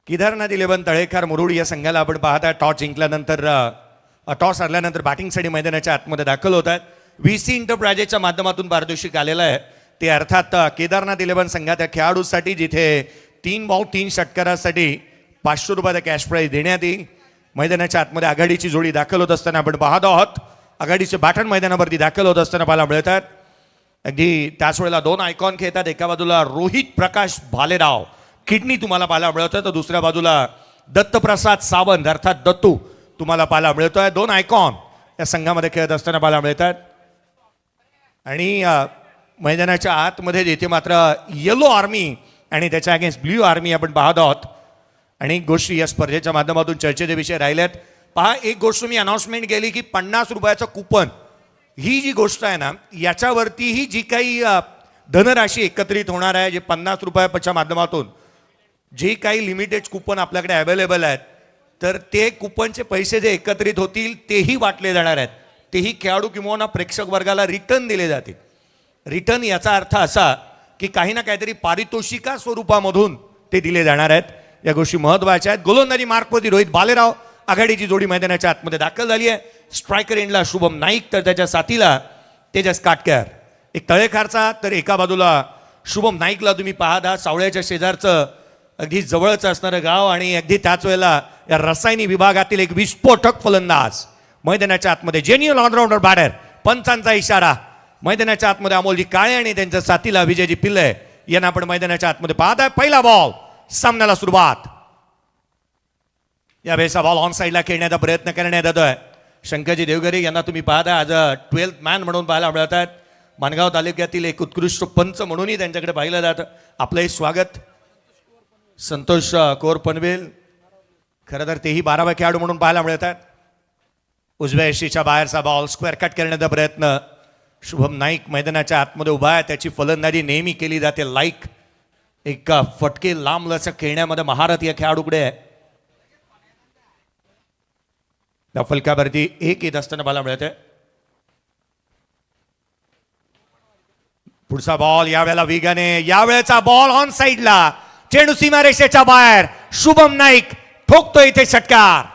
केदारनाथ 11 तळेखार मुरुड या संघाला आपण पाहता टॉस जिंकल्यानंतर टॉस हरल्यानंतर बॅटिंगसाठी मैदानाच्या आतमध्ये दाखल होत आहेत. VC एंटरप्राइजेसच्या माध्यमातून पारितोषिक आलेलं आहे ते अर्थात केदारनाथ 11 संघाच्या खेळाडूसाठी जिथे 3 बॉल 3 षटकारासाठी 500 रुपयाचा कॅश प्राईज देण्यात येईल. मैदानाच्या आतमध्ये आघाडीची जोडी दाखल होत असताना आपण पाहत आहोत. आघाडीचे बॅटन मैदानावरती दाखल होत असताना पाहायला मिळतात. अगदी त्याच वेळेला 2 आयकॉन खेळतात. एका बाजूला रोहित प्रकाश भालेराव किडनी तुम्हाला पाहायला मिळतं, तर दुसऱ्या बाजूला दत्तप्रसाद सावंत अर्थात दत्तू तुम्हाला पाहायला मिळतोय. 2 आयकॉन या संघामध्ये खेळत असताना पाहायला मिळतात. आणि मैदानाच्या आतमध्ये जिथे मात्र येलो आर्मी आणि त्याच्या अगेन्स्ट ब्ल्यू आर्मी आपण पाहत आहोत. आणि गोष्टी या स्पर्धेच्या माध्यमातून चर्चेचे विषय राहिलेत. पहा, एक गोष्ट मी अनाउन्समेंट केली की 50 रुपयाचं कुपन ही जी गोष्ट आहे ना, याच्यावरतीही जी काही धनराशी एकत्रित होणार आहे, जे 50 रुपयाच्या माध्यमातून जे काही लिमिटेड कुपन आपल्याकडे अवेलेबल आहेत, तर ते कुपनचे पैसे जे एकत्रित होतील तेही वाटले जाणार आहेत. तेही खेळाडू किंवा प्रेक्षक वर्गाला रिटर्न दिले जातील. रिटर्न याचा अर्थ असा की काही ना काहीतरी पारितोषिका स्वरूपामधून ते दिले जाणार आहेत. या गोष्टी महत्त्वाच्या आहेत. गोलंदाजी मार्कवरती रोहित भालेराव आघाडीची जोडी मैदानाच्या आतमध्ये दाखल झाली आहे. स्ट्रायकर एंडला शुभम नाईक तर त्याच्या साथीला तेजस काटकर. एक तळेखारचा तर एका बाजूला शुभम नाईकला तुम्ही पाहता. सावळ्याच्या शेजारचं अगदी जवळचं असणारं गाव आणि अगदी त्याच वेळेला या रसायनी विभागातील एक विस्फोटक फलंदाज मैदानाच्या आतमध्ये जेन्युअल ऑलराऊंडर बॅटर. पंचांचा इशारा. मैदानाच्या आतमध्ये अमोलजी काळे आणि त्यांच्या साथीला विजयजी पिल्ले यांना आपण मैदानाच्या आतमध्ये पाहताय. पहिला बॉल सामन्याला सुरुवात. या वेळेचा बॉल ऑन साईडला खेळण्याचा प्रयत्न करण्यात येतोय. शंकरजी देवगरे यांना तुम्ही पाहता आज 12th मॅन म्हणून पाहायला मिळत आहेत. माणगाव तालुक्यातील एक उत्कृष्ट पंच म्हणूनही त्यांच्याकडे पाहिलं जातं. आपलंही स्वागत. संतोष कोर पनवेल खरं तर तेही 12वा खेळाडू म्हणून पाहायला मिळत आहेत. उजव्या यशीच्या बाहेरचा बॉल स्क्वेअर कट करण्याचा प्रयत्न. शुभम नाईक मैदानाच्या आतमध्ये उभा आहे. त्याची फलंदाजी नेहमी केली जाते लाईक. एक फटके लांब लचक खेळण्यामध्ये महारथ या खेळाडूकडे आहे. फलकावरती एक येत असताना पाहायला मिळते. पुढचा बॉल यावेळेला वेगाने. यावेळेचा बॉल ऑन साईडला. चेंडू सीमारेषेच्या बाहेर. शुभम नाईक ठोकतो इथे षटकार.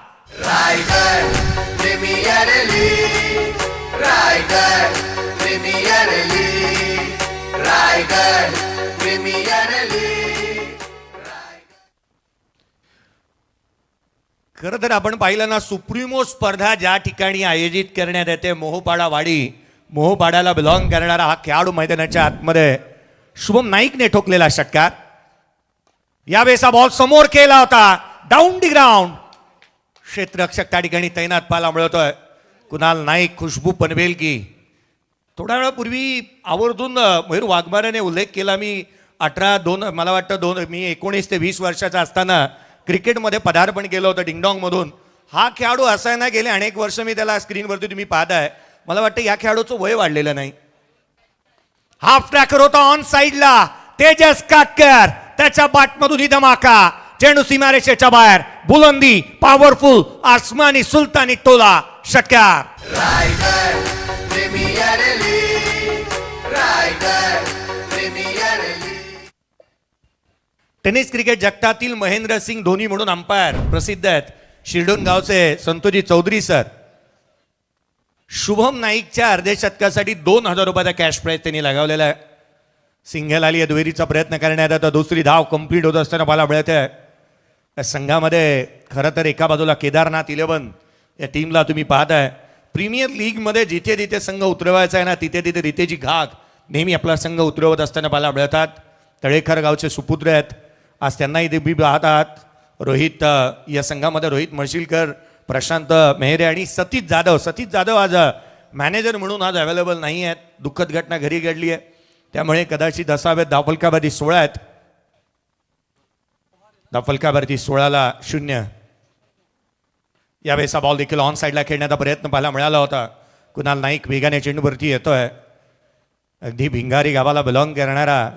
Raigad Premier League, Raigad Premier League, Raigad Premier League. खरं तर आपण पाहिलं ना, सुप्रीमो स्पर्धा ज्या ठिकाणी आयोजित करण्यात येते मोहपाडा वाडी, मोहपाड्याला बिलॉंग करणारा हा खेळाडू मैदानाच्या आतमध्ये शुभम नाईकने ठोकलेला षटकार. यावेळेचा बॉल समोर केला होता. Down the ground. क्षेत्ररक्षक त्या ठिकाणी तैनात पाहायला मिळतोय. कुणाल नाईक, खुशबू पनवेलकी. थोड्या वेळापूर्वी आवर्जून मयूर वाघमारेने उल्लेख केला. मी 18 मला वाटतं मी 19 ते 20 वर्षाचा असताना क्रिकेटमध्ये पदार्पण केलं होतं डिंगडॉंगमधून. हा खेळाडू असा आहे ना, गेले अनेक वर्ष मी त्याला स्क्रीनवरती तुम्ही पाहताय. मला वाटतं या खेळाडूचं वय वाढलेलं नाही. हाफ ट्रॅकर होता ऑन साईडला. तेजस काटकर त्याच्या बॅटमधून ही धमाका. चेंडू सीमारेषेच्या बाहेर. बुलंदी पॉवरफुल आसमानी सुलतानी टोला. षटकार. Raigad Premier League, Raigad Premier league. Tennis cricket जगतातील महेंद्रसिंग धोनी म्हणून अंपायर प्रसिद्ध आहेत शिरडोन गावचे संतोजी चौधरी सर. शुभम नाईकच्या अर्ध्या शतकासाठी 2000 रुपयाचा कॅश प्राईज त्यांनी लगावलेला आहे. सिंगल आली आहे. दुहेरीचा प्रयत्न करण्यात येतो. दुसरी धाव कंप्लीट होत असताना पाहायला मिळत आहे. या संघामध्ये खरं तर एका बाजूला केदारनाथ 11 या टीमला तुम्ही पाहताय. प्रीमियर लीगमध्ये जिथे जिथे संघ उतरवायचा आहे ना, तिथे तिथे रितेजी घाग नेहमी आपला संघ उतरवत असताना पाहायला मिळतात. तळेखर गावचे सुपुत्र आहेत. आज त्यांनाही ते पाहतात. रोहित या संघामध्ये रोहित मळशिलकर, प्रशांत मेहरे आणि सतीश जाधव आज मॅनेजर म्हणून आज अवेलेबल नाही आहेत. दुःखद घटना घरी घडली आहे, त्यामुळे कदाचित असावेत. धावफलकावरती 16 आहेत. धावफलकावरती 16ला 0. यावेळेचा बॉल देखील ऑन साईडला खेळण्याचा प्रयत्न पाहायला मिळाला होता. कुणाल नाईक वेगाने चेंडूवरती येतोय. अगदी भिंगारी गावाला बिलॉंग करणारा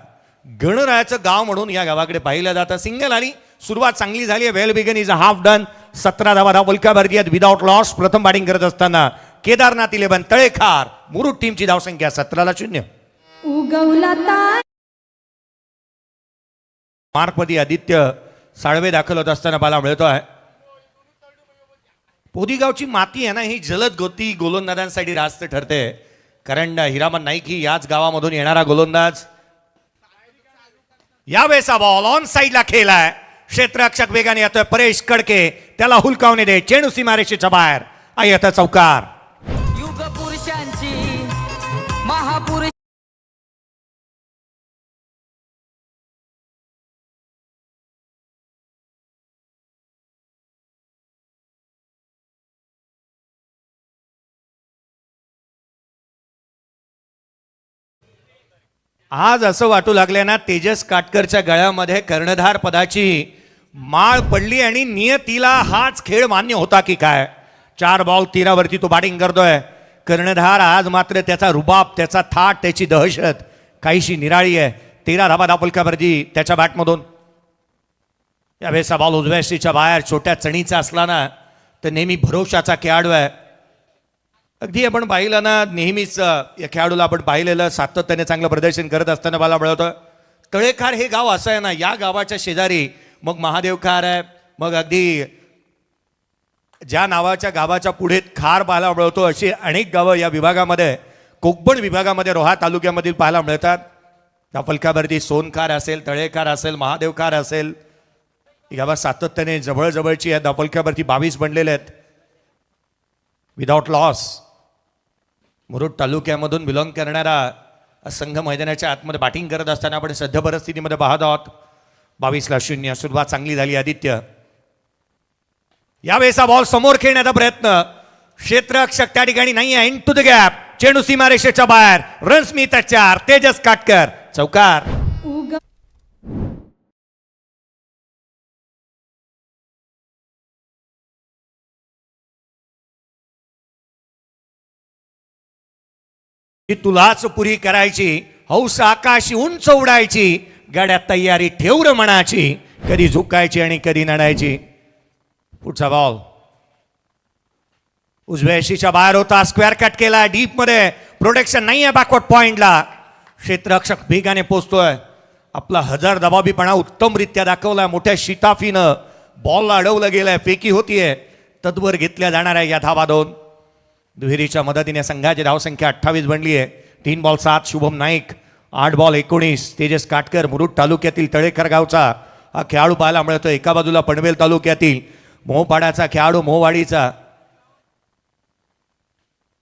गणरायाचं गाव म्हणून या गावाकडे पाहिलं जातं. सिंगल आली. सुरुवात चांगली झाली आहे. Well begun is a half done. 17 धावा धावफलकावरती आहेत विदाउट लॉस. प्रथम बॅटिंग करत असताना केदारनाथ 11 तळेखार मुरुड टीमची धावसंख्या 17ला 0. उगवला मार्कमध्ये आदित्य साळवे दाखल होत असताना पाहायला मिळतोय. पोदिगावची माती आहे ना, ही जलद गती गोलंदाजांसाठी रास्त ठरते, कारण हिरामन नाईक ही याच गावामधून येणारा गोलंदाज. यावेळेचा बॉल ऑन साईडला खेळलाय, क्षेत्ररक्षक वेगाने येतोय परेश कडके, त्याला हुलकावणे दे, चेंडू सीमारेषेच्या बाहेर आहे आता चौकार. युग पुरुषांची महापुरुष आज असं वाटू लागले ना, तेजस काटकरच्या गळ्यामध्ये कर्णधार पदाची माळ पडली आणि नियतीला हाच खेळ मान्य होता की काय. 4 बॉल 13 वरती तो बॅटिंग करतोय कर्णधार. आज मात्र त्याचा रुबाब, त्याचा थाट, त्याची दहशत काहीशी निराळी आहे. 13 धाबा दापोलकावरती त्याच्या बॅटमधून. यावेळेचा बॉल उजव्याशीच्या बाहेर, छोट्या चणीचा असला ना तर नेहमी भरोशाचा खेळाडू आहे. अगदी आपण पाहिलं ना, नेहमीच या खेळाडूला आपण पाहिलेलं सातत्याने चांगलं प्रदर्शन करत असताना मला मिळतं. तळेखार हे गाव असं आहे ना, या गावाच्या शेजारी मग महादेवखार आहे, मग अगदी ज्या नावाच्या गावाच्या पुढे खार पाहायला मिळतो अशी अनेक गावं या विभागामध्ये, कोकण विभागामध्ये रोहा तालुक्यामधील पाहायला मिळतात. त्या फलकावरती सोनखार असेल, तळेखार असेल, महादेवखार असेल, ही गावात सातत्याने जवळजवळची या दापोलक्यावरती 22 बनलेले आहेत. विदाउट लॉस मुरुड तालुक्यामधून बिलॉंग करणारा संघ मैदानाच्या आतमध्ये बॅटिंग करत असताना आपण सध्या परिस्थितीमध्ये पाहत आहोत. 22-0 सुरुवात चांगली झाली आदित्य. यावेळेचा बॉल समोर खेळण्याचा प्रयत्न, क्षेत्ररक्षक त्या ठिकाणी नाही आहे, इन टू द गॅप, चेंडू सीमारेषेच्या बाहेर, रन्स मिळतात 4, तेजस काटकर चौकार. ही तुलाच पुरी करायची, हौस आकाशी उंच उडायची, गाड्यात तयारी ठेव र मनाची, कधी झुकायची आणि कधी नडायची. पुढचा बॉल उजव्या यशीच्या बाहेर होता, स्क्वेअर कट केला, डीप मध्ये प्रोटेक्शन नाही आहे बॅकवर्ड पॉइंटला. क्षेत्ररक्षक वेगाने पोहोचतोय, आपला हजार दबाबीपणा उत्तमरित्या दाखवलाय, मोठ्या शिताफीनं बॉलला अडवलं गेलंय, फेकी होतीये, तत्वर घेतल्या जाणार आहे या धावा 2. दुहेरीच्या मदतीने संघाची धावसंख्या 28 बनली आहे. 3 बॉल 7 शुभम नाईक, 8 बॉल 19 तेजस काटकर. मुरुड तालुक्यातील तळेखर गावचा हा खेळाडू पाहायला मिळतो. एका बाजूला पनवेल तालुक्यातील मोहपाडाचा खेळाडू मोहवाडीचा.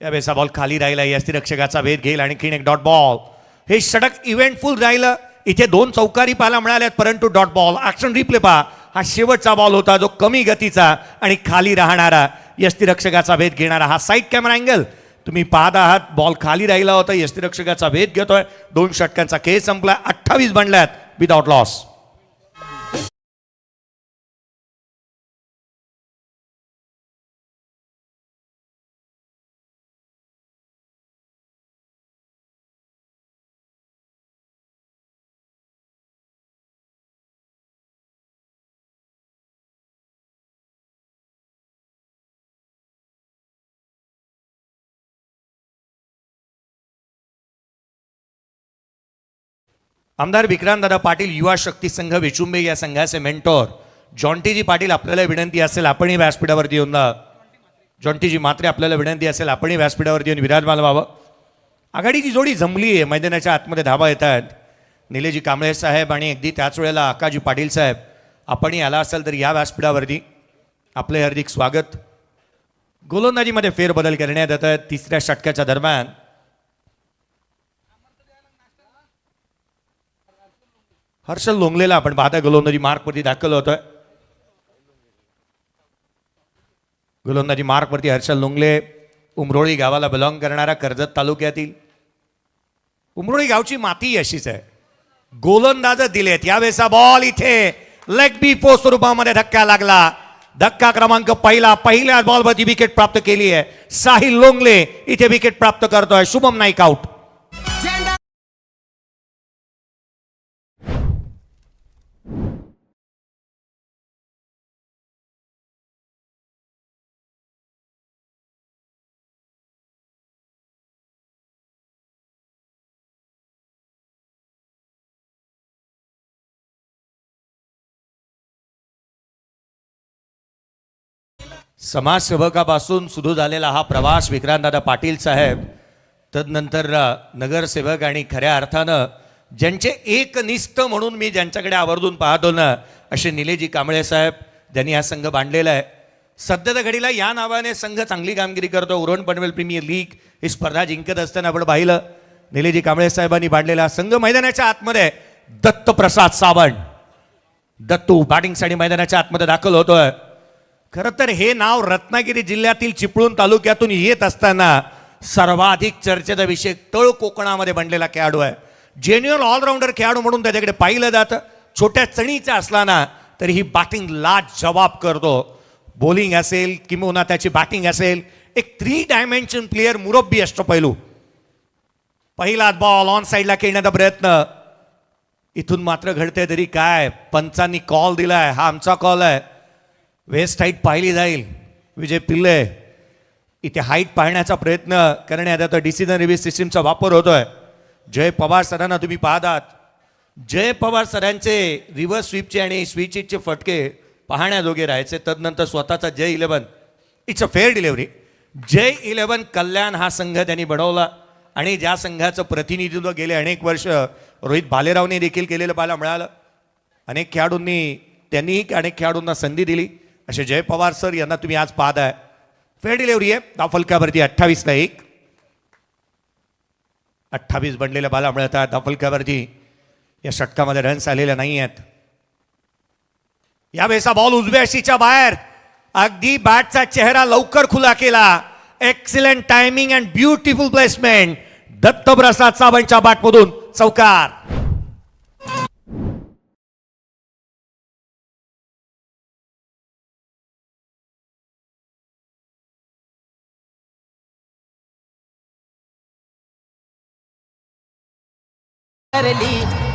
यावेळेचा बॉल खाली राहिला, यष्टिरक्षकाचा वेध घेईल, आणखीन एक डॉट बॉल. हे षटक इव्हेंटफुल राहिलं, इथे 2 चौकारी पाहायला मिळाल्यात, परंतु डॉट बॉल. ऍक्शन रिप्ले पहा, हा शेवटचा बॉल होता जो कमी गतीचा आणि खाली राहणारा, यष्टिरक्षकाचा वेध घेणारा. हा साईड कॅमेरा अँगल तुम्ही पाहत आहात, बॉल खाली राहिला होता, यष्टिरक्षकाचा वेध घेतोय. 2 षटकांचा खेळ संपला, 28 बनल्यात विदाउट लॉस. आमदार विक्रांतदादा पाटील युवा शक्ती संघ विचुंबे या संघाचे मेंटॉर जॉन्टीजी पाटील, आपल्याला विनंती असेल आपणही व्यासपीठावरती येऊन, जॉन्टीजी मात्रे आपल्याला विनंती असेल आपणही व्यासपीठावरती येऊन विराजमान व्हावं. आघाडीची जोडी जमली आहे, मैदानाच्या आतमध्ये धावा येत आहेत. निलेजी कांबळे साहेब आणि अगदी त्याच वेळेला आकाजी पाटील साहेब, आपणही आला असेल तर या व्यासपीठावरती आपले हार्दिक स्वागत. गोलंदाजीमध्ये फेरबदल करण्यात येत आहेत 3ऱ्या षटकाच्या दरम्यान. हर्षल लोंगलेला आपण पाहता गोलंदाजी मार्कवरती दाखल होतोय. गोलंदाजी मार्कवरती हर्षल लोंगले, उमरोळी गावाला बिलॉंग करणारा, कर्जत तालुक्यातील. उमरोळी गावची माती अशीच आहे, गोलंदाज दिलेत. यावेळेचा बॉल इथे लेग बी फोर स्वरूपामध्ये धक्का लागला. धक्का क्रमांक पहिल्या बॉलवरती विकेट प्राप्त केली आहे. साहिल लोंगले इथे विकेट प्राप्त करतोय. शुभम नाईक आउट. समाजसेवकापासून सुरू झालेला हा प्रवास विक्रांतदादा पाटील साहेब, तदनंतर नगरसेवक आणि खऱ्या अर्थानं ज्यांचे एकनिष्ठ म्हणून मी ज्यांच्याकडे आवर्जून पाहतो ना, असे निलेजी कांबळे साहेब, ज्यांनी हा संघ बांधलेला आहे. सध्याच्या घडीला या नावाने संघ चांगली कामगिरी करतो. उरण पनवेल प्रीमियर लीग ही स्पर्धा जिंकत असताना आपण पाहिलं निलेजी कांबळे साहेबांनी बांधलेला हा संघ. मैदानाच्या आतमध्ये दत्तप्रसाद सावंत, दत्तू बॅटिंगसाठी मैदानाच्या आतमध्ये दाखल होतोय. खरं तर हे नाव रत्नागिरी जिल्ह्यातील चिपळूण तालुक्यातून येत असताना सर्वाधिक चर्चेचा विषय तळ कोकणामध्ये बनलेला खेळाडू आहे. जेन्युअल ऑलराऊंडर खेळाडू म्हणून त्याच्याकडे पाहिलं जातं. छोट्या चणीचा असला ना तरी ही बॅटिंग लाजवाब करतो. बॉलिंग असेल किंवा त्याची बॅटिंग असेल, एक 3 डायमेन्शन प्लेअर, मुरब्बी अष्टपैलू. पहिला बॉल ऑन साईडला खेळण्याचा प्रयत्न, इथून मात्र घडते तरी काय, पंचांनी कॉल दिलाय, हा आमचा कॉल आहे. वेस्ट हाईट पाहिली जाईल. विजय पिल्ले इथे हाईट पाहण्याचा प्रयत्न करण्यात आता डिसिजन रिव्ह्यू सिस्टीमचा वापर होतोय. जय पवार सरांना तुम्ही पाहतात. जय पवार सरांचे रिव्हर्स स्वीपचे आणि स्विच हिटचे फटके पाहण्याजोगे राहायचे. तदनंतर स्वतःचा जय 11, इट्स अ फेअर डिलिव्हरी. जय 11 कल्याण हा संघ त्यांनी बनवला आणि ज्या संघाचं प्रतिनिधित्व गेले अनेक वर्ष रोहित भालेरावने देखील केलेलं पाहायला मिळालं. अनेक त्यांनीही अनेक खेळाडूंना संधी दिली. असे जय पवार सर यांना तुम्ही आज पाहताय. फेअर डिलिव्हरी आहे. धावफलकावरती 28-1, 28 बनलेल्या बाला मिळतात. धावफलकावरती या षटकामध्ये रन्स आलेल्या नाही आहेत. यावेळेचा बॉल उजव्या शीच्या बाहेर, अगदी बॅटचा चेहरा लवकर खुला केला. Excellent timing and beautiful placement. Dattaprasad सावंतच्या बॅटमधून चौकार.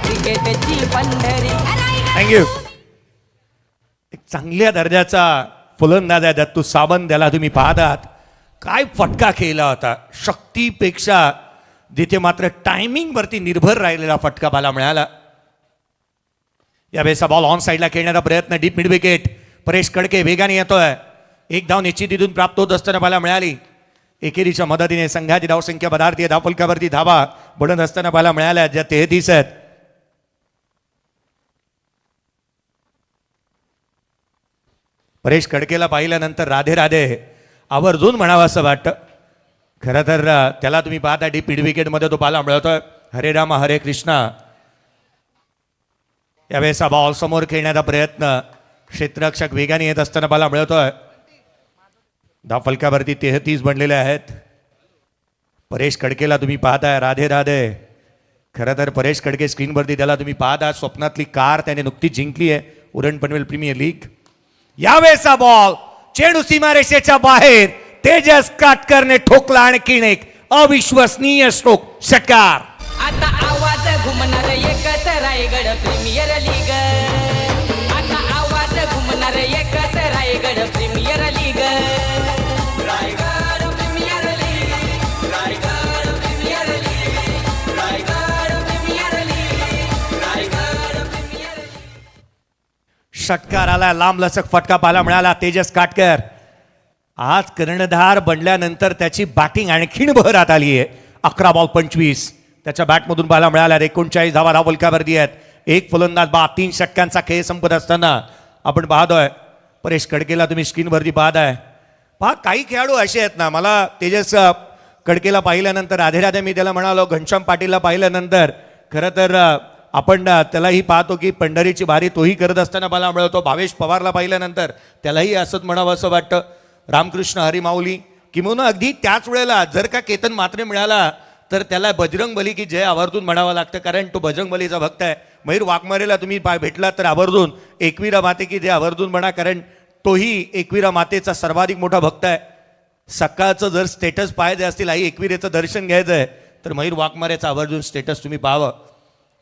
क्रिकेटची पंढरी. थँक्यू. एक चांगल्या दर्जाचा फलंदाज आहे दत्तू सावंत. त्याला तुम्ही पाहतात काय फटका खेळला होता. शक्तीपेक्षा जिथे मात्र टायमिंग वरती निर्भर राहिलेला फटका पाहायला मिळाला. यावेळेचा बॉल ऑन साईडला खेळण्याचा प्रयत्न, डीप मिड विकेट. परेश कडके वेगाने येतोय. एक धाव निश्चितीतून प्राप्त होत असताना पाहायला मिळाली. एकेरीच्या मदतीने संघाची धावसंख्या बदलते. धावफलकावरती धावा बनत असताना पाहायला मिळाल्या, ज्या 33 आहेत. परेश कडकेला पाहिल्यानंतर राधे राधे आवर्जून म्हणावं असं वाटतं. खरं तर त्याला तुम्ही पाहता डीप मिड विकेटमध्ये तो पाहायला मिळतोय. हरे राम हरे कृष्णा. यावेळेचा बॉल समोर खेळण्याचा प्रयत्न, क्षेत्ररक्षक वेगाने येत असताना पाहायला मिळतोय. धावफलकावरती 33 बनलेले आहेत. परेश कडकेला तुम्ही पाहताय. राधे राधे. खरं तर परेश कडके स्क्रीनवरती त्याला तुम्ही पाहता. स्वप्नातली कार त्याने नुकतीच जिंकली आहे, उरण पनवेल प्रीमियर लीग. यावेळेचा बॉल चेंडू सीमारेषेच्या बाहेर, तेजस काटकरने ठोकला. आणखीन एक अविश्वसनीय स्ट्रोक, षटकार. आता आवाज घुमणार एकच रायगड प्रीमियर लीग. आता आवाज घुमणार एकच Raigad Premier League. Raigad Premier League. Raigad Premier League. Raigad Premier League. Raigad Premier League. षटकार आला. लांब लचक फटका पाहायला मिळाला. तेजस काटकर आज कर्णधार बनल्यानंतर त्याची बॅटिंग आणखीन बहरात आली आहे. 11 बॉल 25 त्याच्या बॅटमधून पाहायला मिळाल्या. 39 धावा धावफलकावरती आहेत. एक फलंदाज बाद. 3 षटकांचा खेळ संपत असताना आपण पाहतोय. परेश कडकेला तुम्ही स्क्रीनवरती पाहताय. पहा काही खेळाडू असे आहेत ना, मला तेजस कडकेला पाहिल्यानंतर राधे राधे मी त्याला म्हणालो. घनश्याम पाटीलला पाहिल्यानंतर खरं तर आपण त्यालाही पाहतो की पंढरीची बारी तोही करत असताना मला मिळतो. भावेश पवारला पाहिल्यानंतर त्यालाही असंच म्हणावं असं वाटतं. रामकृष्ण हरिमाऊली किंवा अगदी त्याच वेळेला जर का केतन मात्रे मिळाला तर त्याला बजरंग बली की जय आवर्जून म्हणावं लागतं, कारण तो बजरंग बलीचा भक्त आहे. मयूर वाघमारेला तुम्ही भेटला तर आवर्जून एकविरा माते की जय आवर्जून म्हणा, कारण तोही एकविरा मातेचा सर्वाधिक मोठा भक्त आहे. सकाळचं जर स्टेटस पाहायचे असतील, आई एकविरेचं दर्शन घ्यायचं आहे तर मयूर वाघमारेचं आवर्जून स्टेटस तुम्ही पाहावं.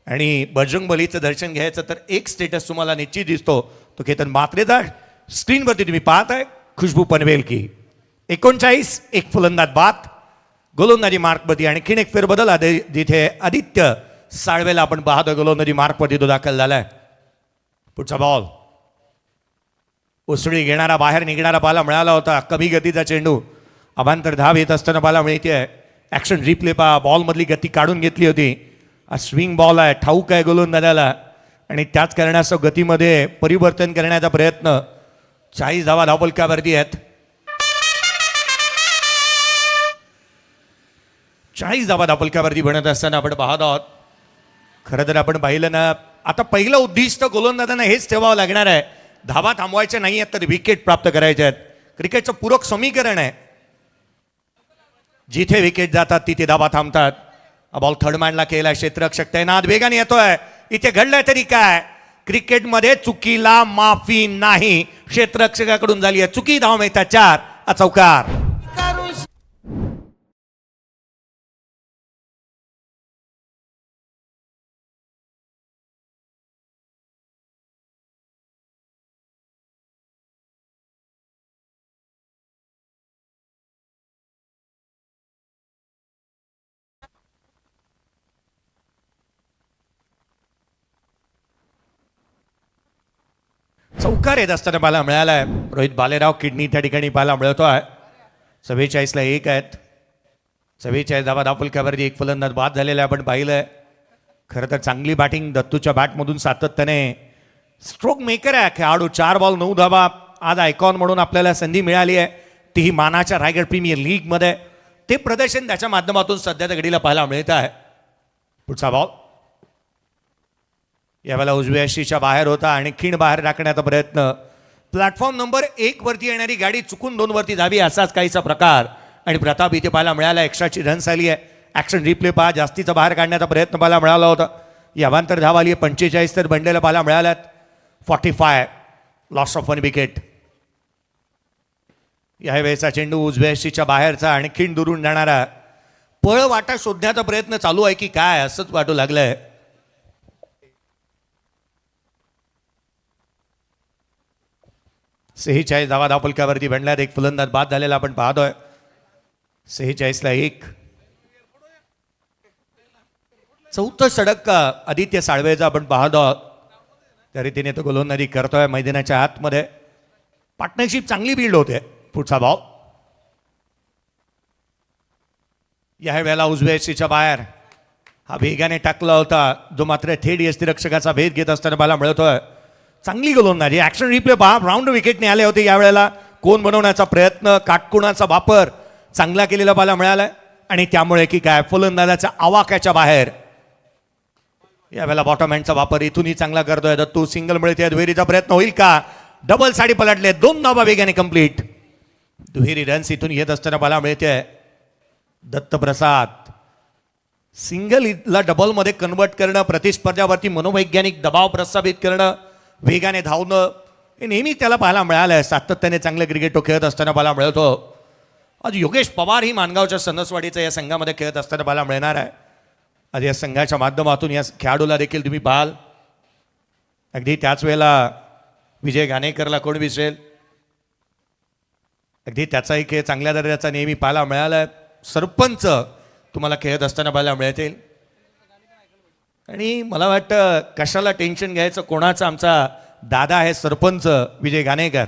आणि बजरंग बलीचं दर्शन घ्यायचं तर एक स्टेटस तुम्हाला निश्चित दिसतो, तो केतन मात्रेचा. स्क्रीनवरती तुम्ही पाहताय खुशबू पनवेल की. 39 एक फलंदाज बाद. गोलंदाजी मार्कमध्ये आणखीन एक फेरबदल जिथे आदित्य साळवेला आपण पाहतो गोलंदाजी मार्कमध्ये तो दाखल झालाय. पुढचा बॉल उसळी घेणारा बाहेर निघणारा पाला मिळाला होता. कमी गतीचा चेंडू अभांतर धाव येत असताना पाला मिळते. ॲक्शन रिप्ले पहा, बॉलमधली गती काढून घेतली होती. हा स्विंग बॉल आहे, ठाऊक आहे गोलंदाजाला आणि त्याच करण्याचं गतीमध्ये परिवर्तन करण्याचा प्रयत्न. 40 धावा धावपलकावरती आहेत. 40 धावा धावपलकावरती बनत असताना आपण पाहत आहोत. खरं तर आपण पाहिलं ना, आता पहिलं उद्दिष्ट गोलंदाजांना हेच ठेवावं लागणार आहे. धावा थांबवायच्या नाही आहेत तर विकेट प्राप्त करायच्या आहेत. क्रिकेटचं पूरक समीकरण आहे. जिथे विकेट जातात तिथे धावा थांबतात. बॉल थर्ड मॅनला केला, क्षेत्ररक्षक तैनात, वेगाने येतोय. इथे घडलंय तरी काय, क्रिकेटमध्ये चुकीला माफी नाही. क्षेत्ररक्षकाकडून झाली आहे चुकी, धाव मिळतात 4. चौकार. चौकार येत असताना पाहायला मिळालाय. रोहित बालेराव किडनी त्या ठिकाणी पाहायला मिळतो आहे. 44ला 1 आहेत. 44 धावा धावपलकावरती एक फलंदाज बाद झालेला आपण पाहिलंय. खरं तर चांगली बॅटिंग दत्तूच्या बॅटमधून सातत्याने. स्ट्रोक मेकर आहे खेळाडू. 4 बॉल 9 धावा. आज आयकॉन म्हणून आपल्याला संधी मिळाली आहे, तीही मानाच्या रायगड प्रीमियर लीगमध्ये. ते प्रदर्शन त्याच्या माध्यमातून सध्याच्या घडीला पाहायला मिळत आहे. पुढचा बॉल यावेळेला उजव्या यष्टीच्या बाहेर होता आणि खिंड बाहेर टाकण्याचा प्रयत्न. प्लॅटफॉर्म नंबर 1 वरती येणारी गाडी चुकून 2 वरती जावी असाच काहीचा प्रकार. आणि प्रताप इथे पाहायला मिळाला. एक्स्ट्राची रन्स आली आहे. ॲक्शन रिप्ले पहा, जास्तीचा बाहेर काढण्याचा प्रयत्न पाहायला मिळाला होता. यावांतर धाव आली आहे 45 तर बनलेला पाहायला मिळाल्यात. 45 लॉस ऑफ 1 विकेट. यावेळेचा चेंडू उजव्या यष्टीच्या बाहेरचा आणि खिंड दुरून जाणारा. पळ वाटा शोधण्याचा प्रयत्न चालू आहे की काय असंच वाटू लागलंय. सेहेचाळीस धावा धावपलकावरती बनल्यात. एक फलंदाज बाद झालेला आपण पाहतोय. 46ला 1. चौथं षटक आदित्य साळवेचा आपण पाहतो. त्या रीतीने तो गोलंदाजी करतोय मैदानाच्या आतमध्ये. पार्टनरशिप चांगली बिल्ड होते. पुढचा बॉल या वेळेला उजव्या यष्टीच्या बाहेर. हा वेगाने टाकला होता, जो मात्र थेट यष्टीरक्षकाचा भेद घेत असताना मला मिळतोय. चांगली गोलंदाजी. ॲक्शन रिप्ले पहा, राऊंड विकेटने आले होते यावेळेला. कोण बनवण्याचा प्रयत्न, काटकोणाचा वापर चांगला केलेला पाहायला मिळालाय. आणि त्यामुळे की काय फलंदाजाच्या आवाक्याच्या बाहेर. यावेळेला बॉटम हँडचा वापर इथूनही चांगला करतोय दत्तू. सिंगल मिळते. दुहेरीचा प्रयत्न होईल का, डबल साडी पलटले. 2 धावा वेगाने कंप्लीट. दुहेरी रन्स इथून येत असताना पाहायला मिळते. दत्तप्रसाद सिंगलला डबलमध्ये कन्वर्ट करणं, प्रतिस्पर्ध्यावरती मनोवैज्ञानिक दबाव प्रस्थापित करणं, वेगाने धावणं, हे नेहमी त्याला पाहायला मिळालं आहे. सातत्याने चांगलं क्रिकेट तो खेळत असताना पाहायला मिळतो. आज योगेश पवार ही मानगावच्या सणसवाडीचा या संघामध्ये खेळत असताना पाहायला मिळणार आहे. आज या संघाच्या माध्यमातून या खेळाडूला देखील तुम्ही पाहाल. अगदी त्याच वेळेला विजय घाणेकरला कोण विसरेल. अगदी त्याचाही खेळ चांगल्या दर्जाचा नेहमी पाहायला मिळाला आहे. सरपंच तुम्हाला खेळत असताना पाहायला मिळतील. आणि मला वाटतं कशाला टेन्शन घ्यायचं, कोणाचा आमचा दादा आहे सरपंच विजय घाणेकर.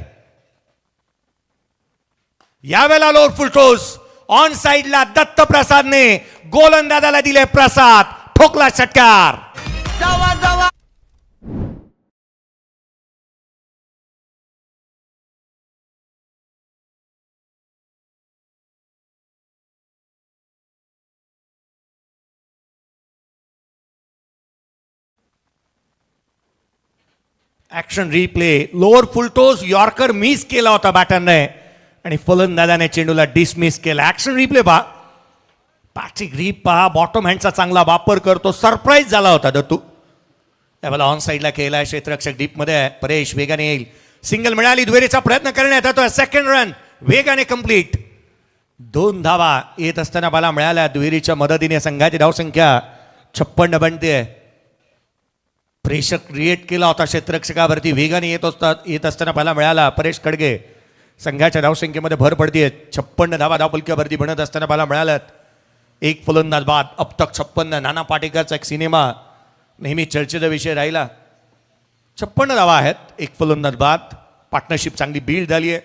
यावेळेला लोअर फुल टॉस ऑन साइडला दत्तप्रसादने गोलंदाजाला दिले प्रसाद. ठोकला षटकार. Action replay. Lower full toss yorker miss केला होता बॅटरने आणि फलंदाजाने चेंडूला डिसमिस केला. ॲक्शन रिप्ले पहा, पाची ग्रीप पहा, बॉटम हँडचा चांगला वापर करतो. सरप्राईज झाला होता दत्तू. त्यावेळेला ऑन साईडला केला. क्षेत्ररक्षक डीपमध्ये आहे. परेश वेगाने येईल. सिंगल मिळाली. दुहेरीचा प्रयत्न करण्यात येतो. सेकंड रन वेगाने कंप्लीट. 2 धावा येत असताना मला मिळाल्या. दुहेरीच्या मदतीने संघाची धावसंख्या 56 बनते. प्रेशर क्रिएट केला होता क्षेत्ररक्षकावरती. वेगाने येत असताना पाहायला मिळाला. परेश खडगे संघाच्या धावसंख्येमध्ये भर पडते. 56 धावा धावपलक्यावरती बनत असताना पाहायला मिळाल्यात. एक फलंदाज बाद. अब तक 56. नाना पाटेकरचा एक सिनेमा नेहमी चर्चेचा विषय राहिला. 56 धावा आहेत. एक फलंदाज बाद. पार्टनरशिप चांगली बिल्ड झाली आहे.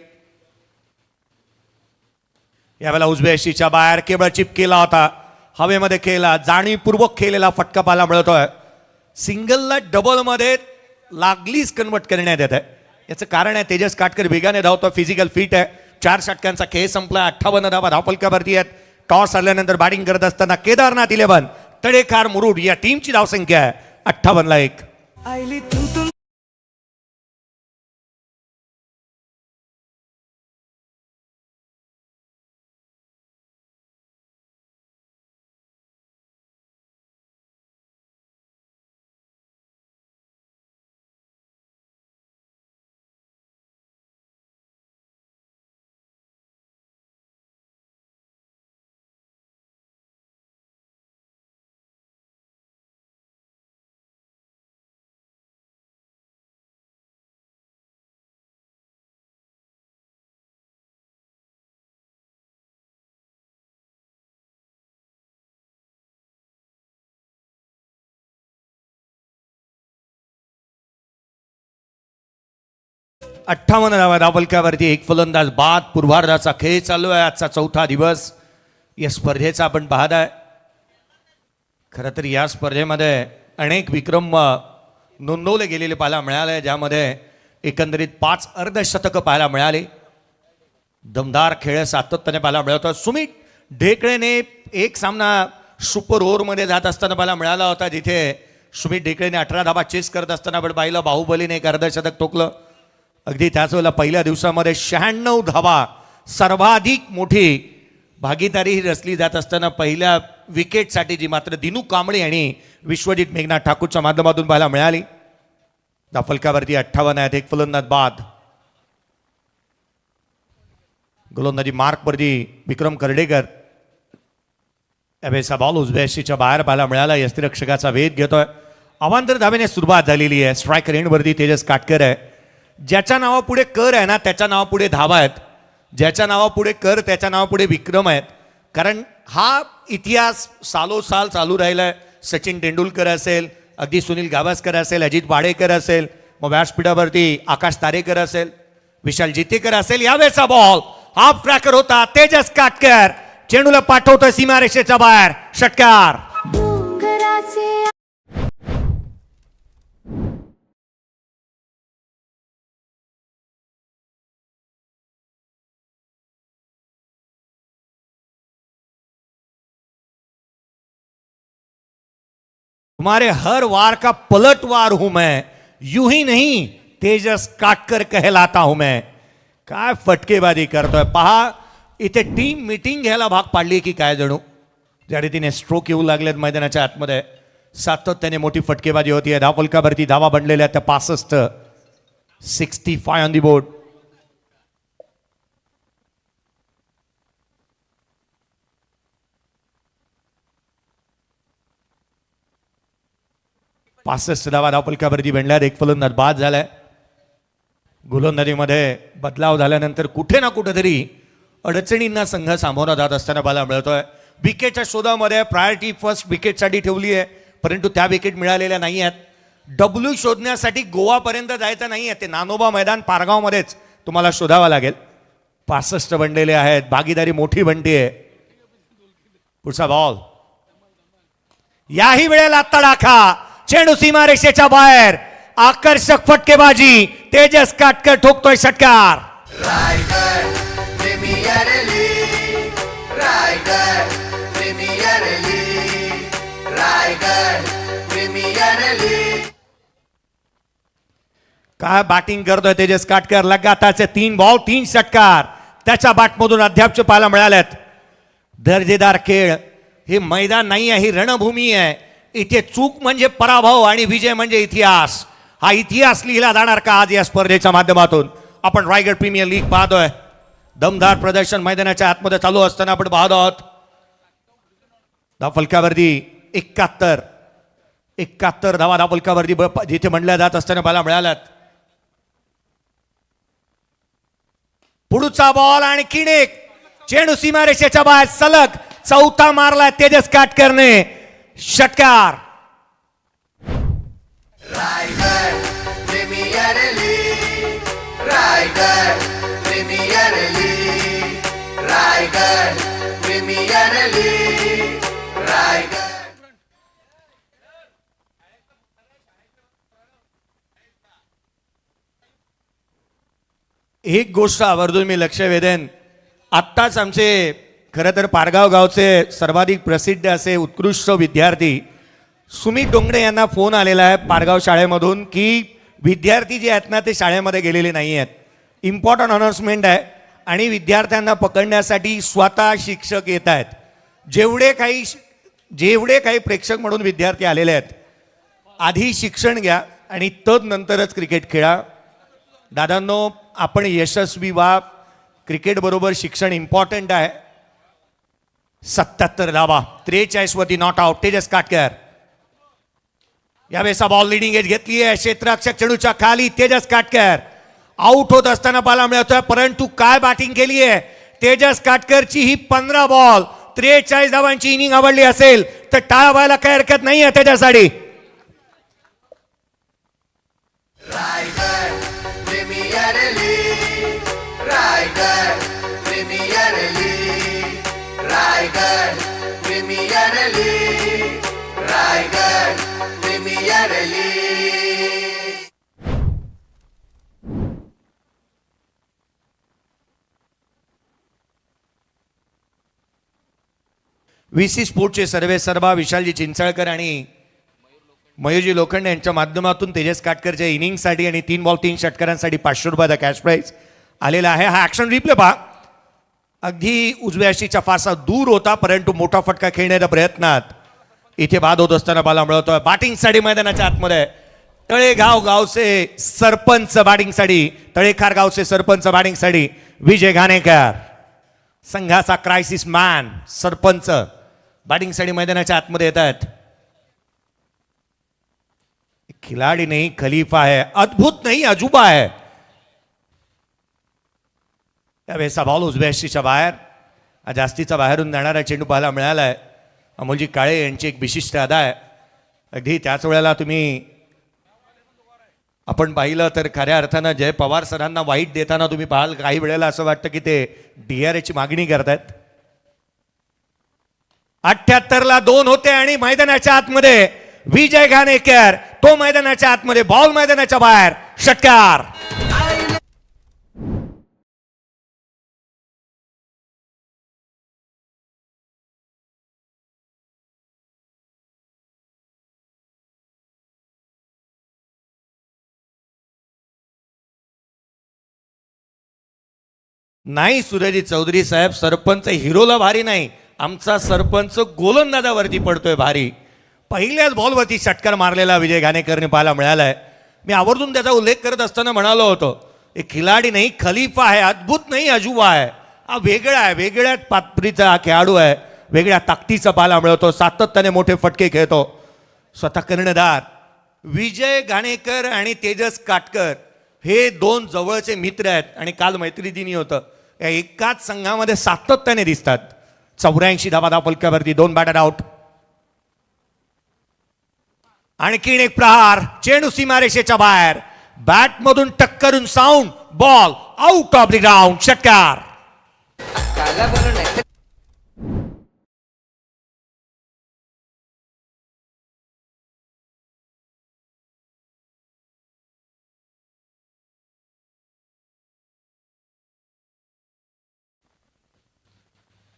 यावेळेला उजव्याशीच्या बाहेर केवळ चिप केला होता, हवेमध्ये केला, जाणीवपूर्वक केलेला फटका पाहायला मिळतोय. सिंगलला डबलमध्ये लागलीच कन्वर्ट करण्यात येत आहे. याचं कारण आहे तेजस काटकर वेगाने धावतो, फिजिकल फिट आहे. 4 षटकांचा खेळ संपला. 58 धावा धावफलकावरती आहेत. टॉस आल्यानंतर बॅटिंग करत असताना केदारनाथ 11 तळेखार मुरुड या टीमची धावसंख्या आहे 58-1. आईली तुम 58 धावा धावफलकावरती एक फलंदाज बाद. पूर्वार्धाचा खेळ चालू आहे. आजचा 4था दिवस या स्पर्धेचा आपण पाहत आहे. खरं तर या स्पर्धेमध्ये अनेक विक्रम नोंदवले गेलेले पाहायला मिळाले, ज्यामध्ये एकंदरीत 5 अर्धशतकं पाहायला मिळाली. दमदार खेळ सातत्याने पाहायला मिळतो. सुमित ढेकळेने एक सामना सुपर ओव्हरमध्ये जात असताना पाहायला मिळाला होता, जिथे सुमित ढेकळेने 18 धावा चेस करत असताना आपण पाहिलं बाहुबलीने एक अर्धशतक ठोकलं. अगदी त्याच वेळेला पहिल्या दिवसामध्ये 96 धावा सर्वाधिक मोठी भागीदारी ही रचली जात असताना पहिल्या विकेटसाठी जी मात्र दिनू कांबळे आणि विश्वजित मेघनाथ ठाकूरच्या माध्यमातून पाहायला मिळाली. धावफलकावरती 58 आहेत. एक फलंदाज बाद. गोलंदाजी मार्कवरती विक्रम कर्डेकर. यावेळेचा बॉल उजव्याशीच्या बाहेर पाहायला मिळाला. यष्टिरक्षकाचा वेध घेतोय. अवांतर धावेने सुरुवात झालेली आहे. स्ट्रायकर एंडवरती तेजस काटकर आहे. ज्याच्या नावापुढे कर आहे ना, त्याच्या नावापुढे धावा आहेत. ज्याच्या नावापुढे कर त्याच्या नावापुढे विक्रम आहेत. कारण हा इतिहास सालोसाल चालू राहिला आहे. सचिन तेंडुलकर असेल, अगदी सुनील गावस्कर असेल, अजित वाडेकर असेल, मग व्यासपीठावरती आकाश तारेकर असेल, विशाल जितेकर असेल. यावेळेचा बॉल हाफ ट्रॅकर होता. तेजस काटकर चेंडूला पाठवतोय सीमारेषेच्या बाहेर. षटकार. तुम्हारे हर वार का पलटवार हूं मैं, यूं ही नहीं तेजस काटकर कहलाता हूं मैं. काय फटकेबाजी करतोय पहा. इथे टीम मीटिंग घ्यायला भाग पाडली की काय जणू. ज्या रीतीने स्ट्रोक येऊ लागलेत मैदानाच्या आतमध्ये, सातत्याने मोठी फटकेबाजी होती आहे. धावफलकावरती धावा बनलेल्या त्या 65. 65 ऑन दी बोर्ड. धावा धावफलकावरती बनल्यात. एक फलंदाज बाद झालाय. गोलंदाजीमध्ये बदलाव झाल्यानंतर कुठे ना कुठेतरी अडचणींना संघ सामोरा जात असताना पाहायला मिळतोय. विकेटच्या शोधामध्ये प्रायोरिटी फर्स्ट विकेटसाठी ठेवली आहे, परंतु त्या विकेट मिळालेल्या नाही आहेत. डब्ल्यू शोधण्यासाठी गोवापर्यंत जायचं नाही आहे. ते नानोबा मैदान पारगावमध्येच तुम्हाला शोधावं लागेल. 65 बनलेले आहेत. भागीदारी मोठी बनते. पुढचा बॉल. याही वेळेला तडाखा. चेंडू सीमारेषेच्या बाहेर. आकर्षक फटकेबाजी. तेजस काटकर ठोकतोय षटकार. Raigad Premier League, Raigad Premier League, Raigad Premier League. काय बॅटिंग करतोय तेजस काटकर. लगातारचे 3 बॉल 3 षटकार त्याच्या बॅटमधून अद्यापचे पाहायला मिळालेत. दर्जेदार खेळ. हे मैदान नाही आहे, ही रणभूमी आहे. इथे चूक म्हणजे पराभव आणि विजय म्हणजे इतिहास. हा इतिहास लिहिला जाणार का आज या स्पर्धेच्या माध्यमातून. आपण रायगड प्रीमियर लीग पाहतोय. दमदार प्रदर्शन मैदानाच्या आतमध्ये चालू असताना आपण पाहत आहोत. धावफलकावरती 71 धावा धावफलकावरती जिथे म्हणल्या जात असताना पाहायला मिळाल्यात. पुढचा बॉल आणि किणेक. चेंडू सीमारेषेच्या बाहेर. सलग 4था मारला तेजस काटकरने. षटकार. Raigad Premier League, Raigad Raigad Premier League, Raigad Premier League, Raigad. एक गोष्ट आवर्जून मी लक्ष वेधेन. आत्ताच आमचे खरं तर पारगाव गावचे सर्वाधिक प्रसिद्ध असे उत्कृष्ट विद्यार्थी सुमित डोंगरे यांना फोन आलेला आहे पारगाव शाळेमधून की विद्यार्थी जे आहेत ना ते शाळेमध्ये गेलेले नाही आहेत. इम्पॉर्टंट अनाउन्समेंट आहे आणि विद्यार्थ्यांना पकडण्यासाठी स्वतः शिक्षक येत आहेत. जेवढे काही प्रेक्षक म्हणून विद्यार्थी आलेले आहेत आधी शिक्षण घ्या आणि तदनंतरच क्रिकेट खेळा. दादांनो, आपण यशस्वी व्हा. क्रिकेट बरोबर शिक्षण इम्पॉर्टंट आहे. 77 धावा, 43 वरती नॉट आउट. तेजस काटकर यावेळेस बॉल लिडिंग एज घेतली आहे. क्षेत्ररक्षक चेंडूच्या खाली तेजस काटकर आउट होत असताना पाहायला मिळतोय. परंतु काय बॅटिंग केली आहे तेजस काटकरची. ही 15 बॉल 43 धावांची इनिंग आवडली असेल तर टाळा व्हायला काही हरकत नाही आहे त्याच्यासाठी. Raigad Premier League, Raigad Premier League, Raigad Premier League, Raigad Premier league. VC स्पोर्टचे सर्वे सर्वा विशालजी चिंचाळकर आणि मयूरजी लोखंडे यांच्या माध्यमातून तेजस काटकरच्या इनिंगसाठी आणि 3 बॉल 3 षटकारांसाठी 500 रुपयाचा कॅश प्राईज आलेला आहे. हा ॲक्शन रिप्ले पहा. अगदी उजव्या अशीचा फारसा दूर होता परंतु मोठा फटका खेळण्याच्या प्रयत्नात इथे बाद होत असताना बाला मिळवतोय. बॅटिंगसाठी मैदानाच्या आतमध्ये तळेगाव गावचे सरपंच बॅटिंगसाठी, तळेखार गावचे सरपंच बॅटिंगसाठी विजय घाणेकर. संघाचा क्रायसिस मॅन सरपंच बॅटिंगसाठी मैदानाच्या आतमध्ये येत आहेत. खिलाडी नाही खलीफा है, अद्भुत नहीं अजूबा है. त्यावेळेस बॉल उजव्या शीच्या बाहेर, जास्तीचा बाहेरून जाणारा चेंडू पाहायला मिळाला आहे. अमोलजी काळे यांची एक विशिष्ट अदा आहे. अगदी त्याच वेळेला आपण पाहिलं तर खऱ्या अर्थानं जय पवार सरांना वाईट देताना तुम्ही पाहाल काही वेळेला असं वाटतं की ते DRAची मागणी करतायत. 78ला 2 होते आणि मैदानाच्या आतमध्ये विजय घाणेकर. तो मैदानाच्या आतमध्ये, बॉल मैदानाच्या बाहेर, षटकार. नाही सुरजी चौधरी साहेब, सरपंच हिरोला भारी नाही, आमचा सरपंच गोलंदाजावरती पडतोय भारी. पहिल्याच बॉलवरती षटकार मारलेला विजय घाणेकरने पाहायला मिळालाय. मी आवर्जून त्याचा उल्लेख करत असताना म्हणालो होतो एक खिलाडी नाही खलीफा आहे, अद्भुत नाही अजूबा आहे. हा वेगळा आहे, वेगळ्या पातळीचा हा खेळाडू आहे, वेगळ्या ताकदीचा पाहायला मिळतो, सातत्याने मोठे फटके खेळतो. स्वतः कर्णधार विजय घाणेकर आणि तेजस काटकर हे 2 जवळचे मित्र आहेत आणि काल मैत्री दिनी होतं. या एकाच संघामध्ये सातत्याने दिसतात. 84 धावा फलकावरती, 2 बॅटर आउट. आणखीन एक प्रहार, चेंडू सीमारेषेच्या बाहेर, बॅटमधून टक्करून sound ball out of the ground, षटकार.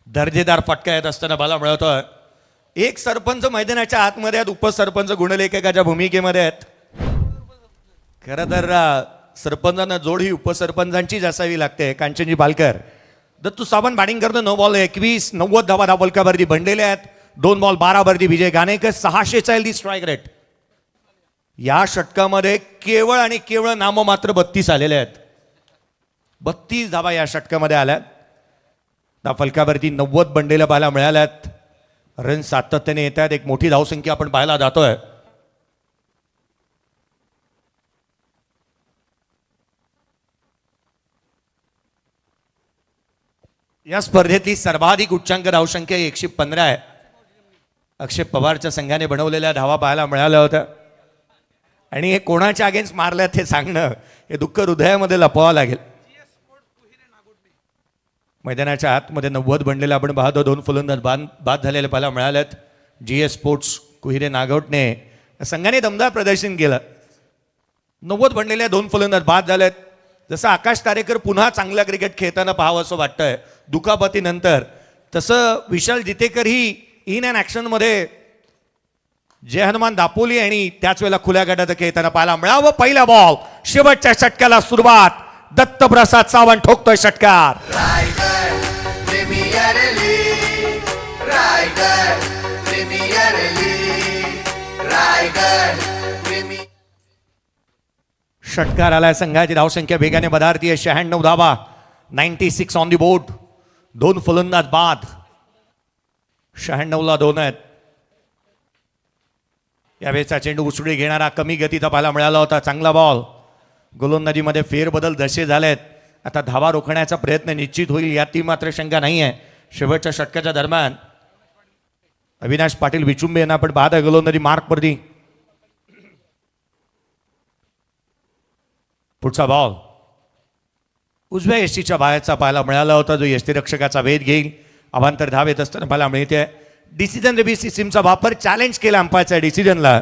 दर्जेदार फटका येत असताना मला मिळतोय. एक सरपंच मैदानाच्या आतमध्ये आहेत, उपसरपंच गुणलेखकाच्या भूमिकेमध्ये आहेत. खरं तर सरपंचांना जोड ही उपसरपंचांचीच असावी लागते. कांचनजी बालकर, दत्तू सावंत बॅटिंग करतो. 9 बॉल 21, 90 धावा धावलकावरती बनलेले आहेत. 2 बॉल 12 वरती विजय घाणेकर. 640 strike rate. या षटकामध्ये केवळ आणि केवळ नाममात्र 32 आलेले आहेत. 32 धावा या षटकामध्ये आल्यात. फलकावरती 90 बनलेल्या पाहायला मिळाल्यात. रन सातत्याने येत आहेत. एक मोठी धावसंख्या आपण पाहायला जातोय. या स्पर्धेतली सर्वाधिक उच्चांक धावसंख्या 115 आहे. अक्षय पवारच्या संघाने बनवलेल्या धावा पाहायला मिळाल्या होत्या आणि हे कोणाच्या अगेन्स्ट मारल्यात हे सांगणं हे दुःख हृदयामध्ये लपवावं लागेल. मैदानाच्या आतमध्ये 90 बनलेले आपण पाहतो. 2 फलंदाज बाद झालेले पाहायला मिळालेत. GS स्पोर्ट्स कुहिरे नागवटने संघाने दमदार प्रदर्शन केलं. 90 बनलेल्या 2 फलंदाज बाद झालेत. जसं आकाश तारेकर पुन्हा चांगला क्रिकेट खेळताना पाहावं असं वाटतंय दुखापतीनंतर, तसं विशाल जितेकरही इन अँड ॲक्शनमध्ये जय हनुमान दापोली आणि त्याच वेळेला खुल्या गटात खेळताना पाहायला मिळावं. पहिला बॉल, शेवटच्या षटकाला सुरुवात. दत्तप्रसाद सावंत ठोकतोय षटकार. Raigad Premier League, Raigad Premier League, Raigad Premier. षटकार आलाय. संघाची धावसंख्या वेगाने बदारतीय. 96 धावा, 96 ऑन दी बोर्ड. 2 फलंदाज बाद. 96ला 2 आहेत. यावेळेचा चेंडू उसळी घेणारा कमी गतीचा पाहायला मिळाला होता. चांगला बॉल. गोलंदाजीमध्ये फेरबदल जसे झालेत, आता धावा रोखण्याचा प्रयत्न निश्चित होईल यातही मात्र शंका नाही आहे. शेवटच्या षटकाच्या दरम्यान अविनाश पाटील विचुंबे यांना आपण पाहत आहे गोलंदाजी मार्कवरती. पुढचा बॉल उजव्या यष्टीच्या बाहेरचा पाहायला मिळाला होता, जो यष्टीरक्षकाचा वेध घेईल. अवांतर धाव येत असताना पाहायला मिळते. डिसिजन रिव्ह्यू सिस्टीमचा वापर चॅलेंज केला अंपायरच्या डिसिजनला.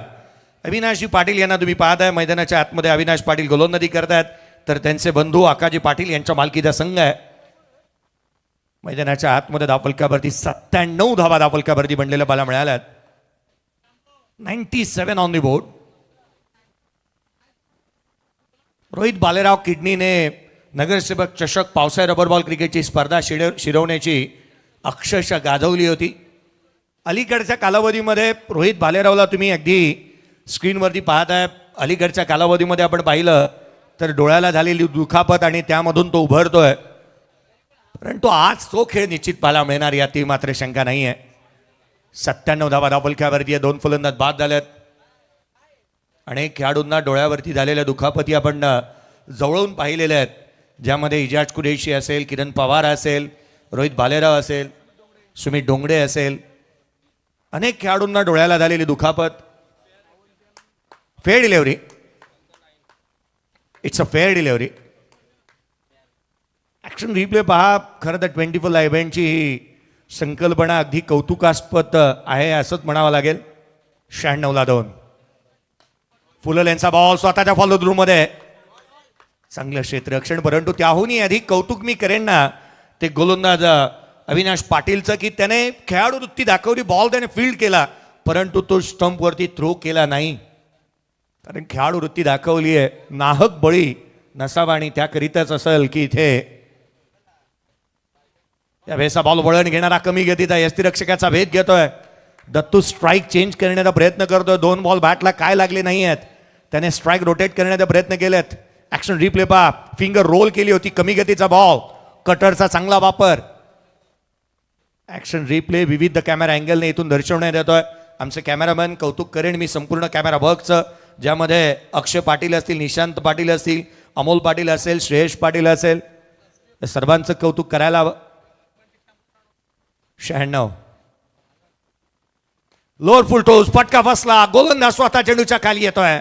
अविनाशजी पाटील यांना तुम्ही पाहताय मैदानाच्या आतमध्ये. अविनाश पाटील गोलंदाजी करतायत, तर त्यांचे बंधू आकाजी पाटील यांच्या मालकीचा संघ आहे. मैदानाच्या आतमध्ये धावफलकावरती 97 धावा धावफलकावरती बनलेल्या पाहायला मिळाल्यात. 97 on the board. Rohit Balerao किडनीने नगरसेवक चषक पावसाळी रबर बॉल क्रिकेटची स्पर्धा शिरवण्याची अक्षरशः गाजवली होती. अलीकडच्या कालावधीमध्ये रोहित बालेरावला तुम्ही अगदी स्क्रीनवरती पाहताय. अलीकडच्या कालावधीमध्ये आपण पाहिलं तर डोळ्याला झालेली दुखापत आणि त्यामधून तो उभरतोय, परंतु आज तो खेळ निश्चित पाहायला मिळणार यातही मात्र शंका नाही आहे. 97 धावा धावफलकावरती 2 फलंदाज बाद झाल्यात. अनेक खेळाडूंना डोळ्यावरती झालेल्या दुखापती आपण जवळून पाहिलेल्या आहेत, ज्यामध्ये इजाज कुरेशी असेल, किरण पवार असेल, रोहित बालेराव असेल, सुमित डोंगडे असेल. अनेक खेळाडूंना डोळ्याला झालेली दुखापत. Fair delivery. It's a fair delivery. Action replay पहा. खरं तर 24 इव्हेंटची ही संकल्पना अगदी कौतुकास्पद आहे असंच म्हणावं लागेल. 96ला 2. फुलल यांचा बॉल स्वतःच्या फॉलो थ्रूमध्ये. चांगलं क्षेत्ररक्षण, परंतु त्याहूनही अधिक कौतुक मी करेन ना ते गोलंदाज अविनाश पाटीलचं, की त्याने खेळाडू वृत्ती दाखवली. बॉल त्याने फील्ड केला, परंतु तो स्टंपवरती थ्रो केला नाही. कारण खेळाडू वृत्ती दाखवली आहे. नाहक बळी नसावा आणि त्याकरिताच असेल की इथे या वेळेचा बॉल वळण घेणारा कमी गतीचा यष्टीरक्षकाचा भेद घेतोय. दत्तू स्ट्राईक चेंज करण्याचा प्रयत्न करतोय. 2 बॉल बॅटला काय लागले नाही आहेत, त्याने स्ट्राईक रोटेट करण्याचा प्रयत्न केलेत. ऍक्शन रिप्ले पहा. फिंगर रोल केली होती. कमी गतीचा बॉल. कटरचा चांगला वापर. ऍक्शन रिप्ले विविध कॅमेरा अँगलने इथून दर्शवण्यात येतोय. आमचे कॅमेरामॅन कौतुक करेन मी संपूर्ण कॅमेरा वर्कचं, ज्यामध्ये अक्षय पाटील असतील, निशांत पाटील असतील, अमोल पाटील असेल, श्रेयश पाटील असेल, सर्वांचं कौतुक करायला हवं. 96. Lower full toes. फटका फसला. गोलंदाज स्वतः चेंडूच्या खाली येतोय.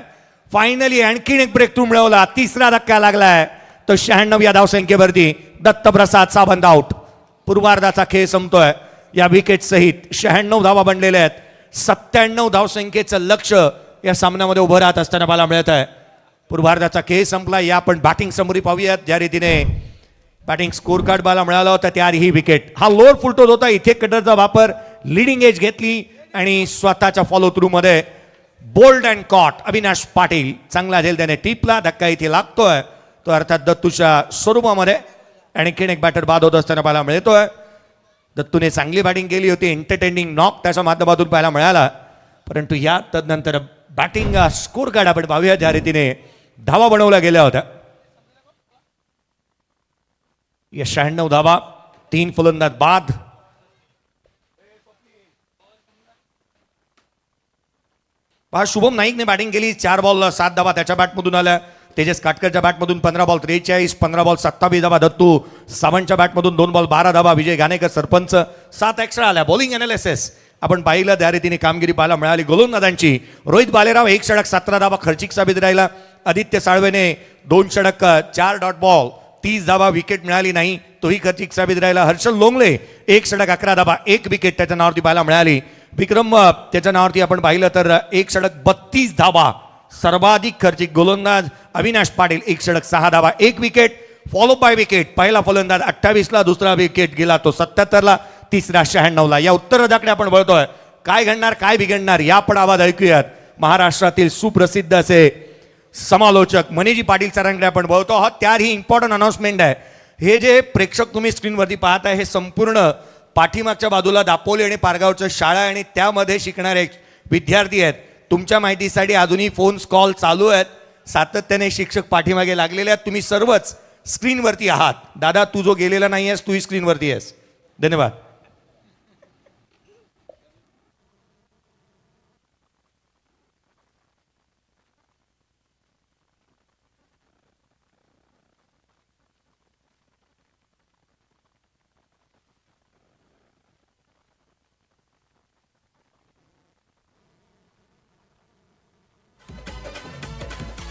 फायनली आणखीन एक ब्रेक थ्रू मिळवला. 3रा धक्का लागलाय. तो 96 या धावसंख्येवरती दत्तप्रसाद सावंत आउट. पूर्वार्धाचा खेळ संपतोय या विकेट सहित. 96 धावा बनलेल्या आहेत. 97 धावसंख्येचं लक्ष या सामन्यामध्ये उभं राहत असताना मला मिळत आहे. पूर्वार्धाचा खेळ संपला. या आपण बॅटिंग समोरी पाहूयात. ज्या रीतीने बॅटिंग स्कोर कार्ड मला मिळाला होता त्याआधी ही विकेट. हा लोअर फुल टोज होता. इथे कटरचा वापर. लिडिंग एज घेतली आणि स्वतःच्या फॉलो थ्रू मध्ये bowled and caught. Avinash Patil चांगला झेल त्याने टिपला. धक्का इथे लागतोय तो अर्थात दत्तूच्या स्वरूपामध्ये. आणखीन एक बॅटर बाद होत असताना पाहायला मिळतोय. दत्तूने चांगली बॅटिंग केली होती. एंटरटेनिंग नॉक त्याच्या माध्यमातून पाहायला मिळाला, परंतु या तदनंतर बॅटिंग स्कोर कार्ड आपण पाहूया ज्या रीतीने धावा बनवल्या गेल्या होत्या. या 96 धावा. 3 फलंदाज बाद. पहा शुभम नाईकने बॅटिंग केली. 4 बॉल 7 धावा त्याच्या बॅटमधून आल्या. तेजस काटकरच्या बॅटमधून 15 बॉल 43, 15 बॉल 27 धावा दत्तू सावंतच्या बॅटमधून 2 बॉल 12 धावा विजय घाणेकर सरपंच. 7 एक्स्ट्रा आल्या. बॉलिंग अनालिसिस आपण पाहिलं त्या रीतीने कामगिरी पाहायला मिळाली गोलंदाजांची. रोहित बालेराव 1 षटक 17 धावा खर्चिक साबित राहिला. आदित्य साळवेने 2 षटक 4 डॉट बॉल 30 धावा विकेट मिळाली नाही. तो तोही खर्चिक साबित राहिला. हर्षल लोंगले 1 षटक 11 धावा 1 विकेट त्याच्या नावावरती पाहायला मिळाली. विक्रम त्याच्या नावावरती आपण पाहिलं तर 1 षटक 32 धावा सर्वाधिक खर्चिक गोलंदाज अविनाश पाटील 1 षटक 6 धावा 1 विकेट फॉलो बाय विकेट. पहिला फलंदाज 28ला, दुसरा विकेट गेला तो 77ला, तिसरा 96ला. या उत्तरार्धाकडे आपण वळतोय. काय घडणार काय बिघडणार या पण आवाज ऐकूयात. महाराष्ट्रातील सुप्रसिद्ध असे समालोचक मनीजी पाटील सरांकडे आपण वळतो आहोत. त्याही इम्पॉर्टंट अनाउन्समेंट आहे. हे जे प्रेक्षक तुम्ही स्क्रीनवरती पाहताय हे संपूर्ण पाठीमागच्या बाजूला दापोली आणि पारगावचं शाळा आणि त्यामध्ये शिकणारे विद्यार्थी आहेत. तुमच्या माहितीसाठी अजूनही फोन्स कॉल चालू आहेत. सातत्याने शिक्षक पाठीमागे लागलेले आहेत. तुम्ही सर्वच स्क्रीनवरती आहात. दादा तू जो गेलेला नाही आहेस तूही स्क्रीनवरती आहेस. धन्यवाद.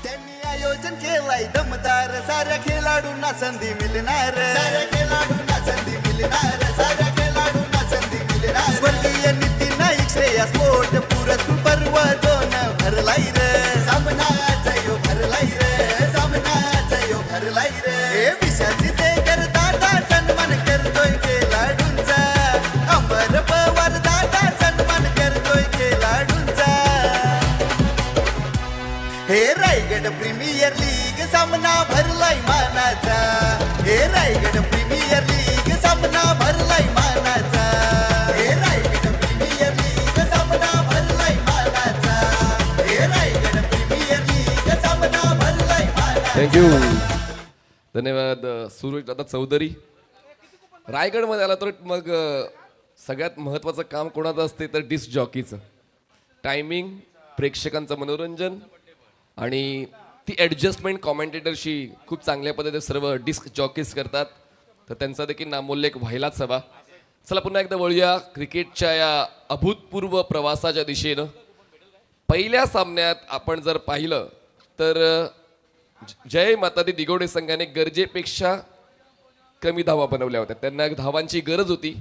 त्यांनी आयोजन केलंय दमदार साऱ्या खेळाडूंना संधी मिळणार साऱ्या खेळाडूंना संधी मिळणार साऱ्या खेळाडूंना संधी मिळणार स्वर्गीय नितीन नाईक श्रेया स्पोर्ट पुरस्कृत पर्व दोन भरलाई रे सामनाचा यो भरलाई रे सामनाचा यो भरलाई रे हे विषयाची ते दादा सन्मान करतोय खेळाडूंचा अमर पवार दादा सन्मान करतोय खेळाडूंचा हे रायगड प्रीमियर लीग सामना भरलाय मानाचा हे रायगड प्रीमियर लीग सामना भरलाय मानाचा हे रायगड प्रीमियर लीग सामना भरलाय मानाचा हे रायगड प्रीमियर लीग सामना भरलाय मानाचा. थँक्यू. धन्यवाद सूरज दादा चौधरी. रायगडमध्ये आला तर मग सगळ्यात महत्त्वाचं काम कोणाचं असते तर डिस्क जॉकीचं. टायमिंग, प्रेक्षकांचं मनोरंजन आणि ती ॲडजस्टमेंट कॉमेंटेटरशी खूप चांगल्या पद्धतीने सर्व डिस्क जॉकीज करतात. तर त्यांचा देखील नामोल्लेख व्हायलाच हवा. चला पुन्हा एकदा वळूया क्रिकेटच्या या अभूतपूर्व प्रवासाच्या दिशेनं. पहिल्या सामन्यात आपण जर पाहिलं तर जय माता दी दिगोडे संघाने गरजेपेक्षा कमी धावा बनवल्या होत्या. त्यांना धावांची गरज होती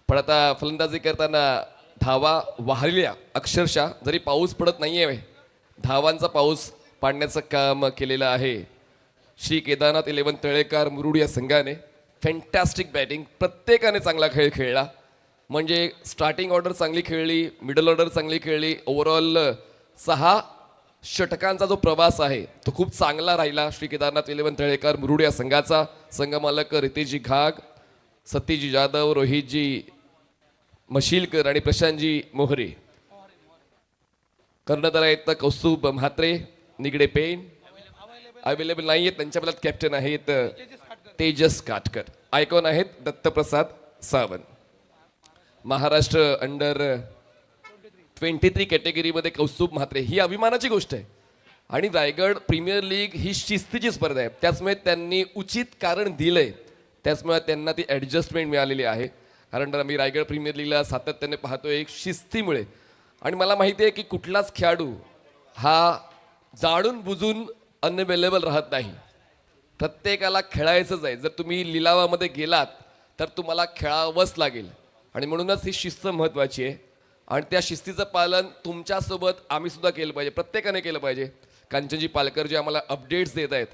पण आता फलंदाजी करताना धावा वाहल्या अक्षरशः. जरी पाऊस पडत नाही आहे धावांचा पाऊस पाडण्याचं काम केलेलं आहे श्री केदारनाथ 11 तळेकर मुरुड या संघाने. फॅन्टॅस्टिक बॅटिंग, प्रत्येकाने चांगला खेळ खेळला. म्हणजे स्टार्टिंग ऑर्डर चांगली खेळली, मिडल ऑर्डर चांगली खेळली. ओव्हरऑल 6 षटकांचा जो प्रवास आहे तो खूप चांगला राहिला श्री केदारनाथ 11 तळेकर मुरुड या संघाचा. संघमालक रितेशजी घाग, सतीजी जाधव, रोहितजी मशिलकर आणि प्रशांतजी मोहरे. कर्णधार आहेत कौस्तुभ म्हात्रे, निगडे पेन अवेलेबल नाही आहेत. त्यांच्या बदल्यात कॅप्टन आहेत तेजस काटकर. आयकॉन आहेत दत्तप्रसाद सावंत. महाराष्ट्र अंडर 23 कॅटेगरीमध्ये कौस्तुभ म्हात्रे ही अभिमानाची गोष्ट आहे. आणि रायगड प्रीमियर लीग ही शिस्तीची स्पर्धा आहे त्याचमुळे त्यांनी उचित कारण दिलंय. त्याचमुळे त्यांना ती ॲडजस्टमेंट मिळालेली आहे. कारण आम्ही रायगड प्रीमियर लीगला सातत्याने पाहतोय शिस्तीमुळे. आणि मला माहिती आहे की कुठलाच खेळाडू हा जाणून बुजून अनअवेलेबल राहत नाही. प्रत्येकाला खेळायचंच आहे. जर तुम्ही लिलावामध्ये गेलात तर तुम्हाला खेळावंच लागेल. आणि म्हणूनच ही शिस्त महत्त्वाची आहे. आणि त्या शिस्तीचं पालन तुमच्यासोबत आम्ही सुद्धा केलं पाहिजे, प्रत्येकाने केलं पाहिजे. कांचनजी पालकर जे आम्हाला अपडेट्स देत आहेत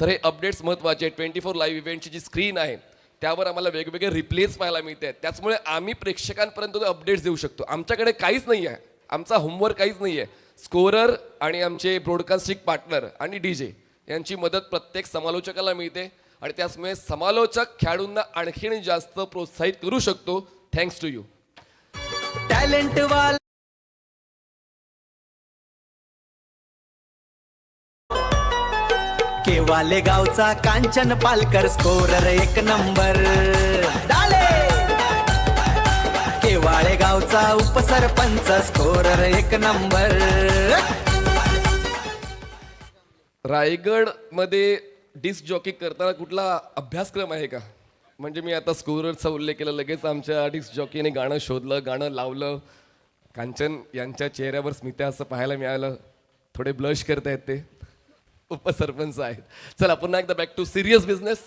तर हे अपडेट्स महत्त्वाचे आहेत. 24 लाईव्ह इव्हेंटची जी स्क्रीन आहे त्यावर आम्हाला वेगवेगळे रिप्लेस पाहायला मिळत आहेत. त्याचमुळे आम्ही प्रेक्षकांपर्यंत अपडेट्स देऊ शकतो. आमच्याकडे काहीच नाही आहे, आमचा होमवर्क काहीच नाही आहे. स्कोरर आणि आमचे ब्रॉडकास्टिंग पार्टनर आणि DJ यांची मदत प्रत्येक समालोचकाला मिळते. आणि त्याचमुळे समालोचक खेळाडूंना आणखीन जास्त प्रोत्साहित करू शकतो. Thanks to you. टॅलेंट वाल केवाले गावचा कांचन पालकर स्कोरर 1 नंबर. डाले केवाळे गावचा उपसरपंच स्कोरर 1 नंबर. रायगड मध्ये डिस्क जॉकी करताना कुठला अभ्यासक्रम आहे का? म्हणजे मी आता स्कोररचा उल्लेख केला, लगेच आमच्या डिस्क जॉकीने गाणं शोधलं, गाणं लावलं. कांचन यांच्या चेहऱ्यावर स्मिता असं पाहायला मिळालं. थोडे ब्लश करतायत ते उपसरपंच आहेत. चला पुन्हा एकदा बॅक टू सिरियस बिझनेस.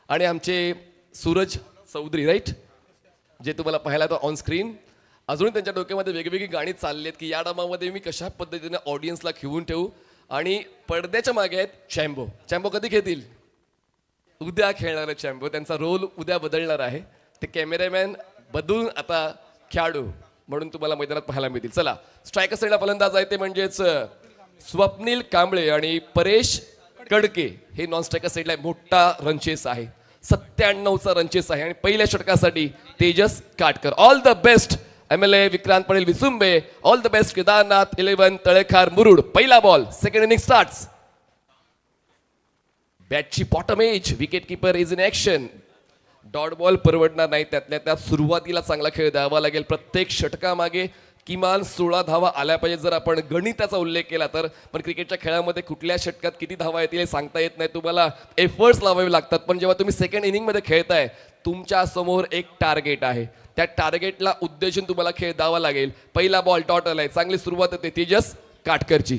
आणि आमचे सूरज चौधरी राईट, जे तुम्हाला पाहायला तो ऑन स्क्रीन. अजूनही त्यांच्या डोक्यामध्ये वेगवेगळी गाणी चालली आहेत की या डामामध्ये मी कशा पद्धतीने ऑडियन्सला खिवून ठेवू. आणि पडद्याच्या मागे आहेत चॅम्बो. चॅम्बो कधी खेळतील? उद्या खेळणार आहे चॅम्बो. त्यांचा रोल उद्या बदलणार आहे. ते कॅमेरामॅन बदलून आता खेळाडू म्हणून तुम्हाला मैदानात पाहायला मिळतील. चला, स्ट्रायकर साईडला फलंदाज आहे ते म्हणजेच स्वप्नील कांबळे आणि परेश कडके. हे नॉन स्ट्रायकर साईडला मोठा रनचेस आहे, 97चा रनचेस आहे. आणि पहिल्या षटकासाठी Tejas Katkar. All the best MLA Vikrant Patel Visumbe. All the best Kedarnath 11 Talekhar Murud. पहिला बॉल, सेकंड इनिंग स्टार्ट्स. बॅटची bottom edge, wicket keeper is in action. Dot ball परवडणार नाही, त्यातल्या त्यात सुरुवातीला चांगला खेळ द्यावा लागेल. प्रत्येक षटकामागे किमान 16 धावा आल्या पाहिजे जर आपण गणिताचा उल्लेख केला तर. पण क्रिकेटच्या खेळामध्ये कुठल्या षटकात किती धावा येतील हे सांगता येत नाही, तुम्हाला एफर्ट्स लावावे लागतात. पण जेव्हा तुम्ही सेकंड इनिंगमध्ये खेळताय तुमच्या समोर एक टार्गेट आहे, त्या टार्गेटला उद्देशून तुम्हाला खेळ द्यावा लागेल. पहिला बॉल डॉट आलाय, चांगली सुरुवात होते तेजस काटकरची.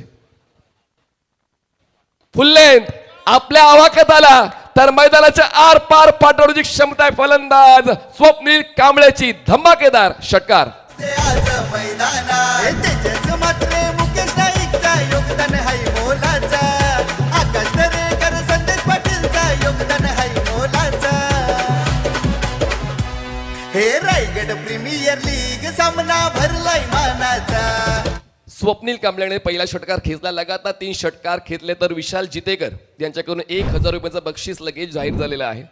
फुल लेंथ आपल्या आवाक्यात आला तर मैदानाच्या आर पार पाठवण्याची क्षमता आहे फलंदाज स्वप्नील कांबळेची. धमाकेदार षटकार. ते आज मैदानात तेजस मात्र मुकेश नाईकचा योगदान हाय मोलाचा. आकाश दरेकर संदेश पाटीलचा योगदान हाय मोलाचा. हे रायगड प्रीमियर लीग सामना भरलाय मानाचा. स्वप्नील कांबळेने पहिला षटकार खेचला. लगातार 3 षटकार खेचले तर विशाल जितेकर यांच्याकडून 1000 रुपयाचं बक्षीस लगेच जाहीर झालेलं आहे.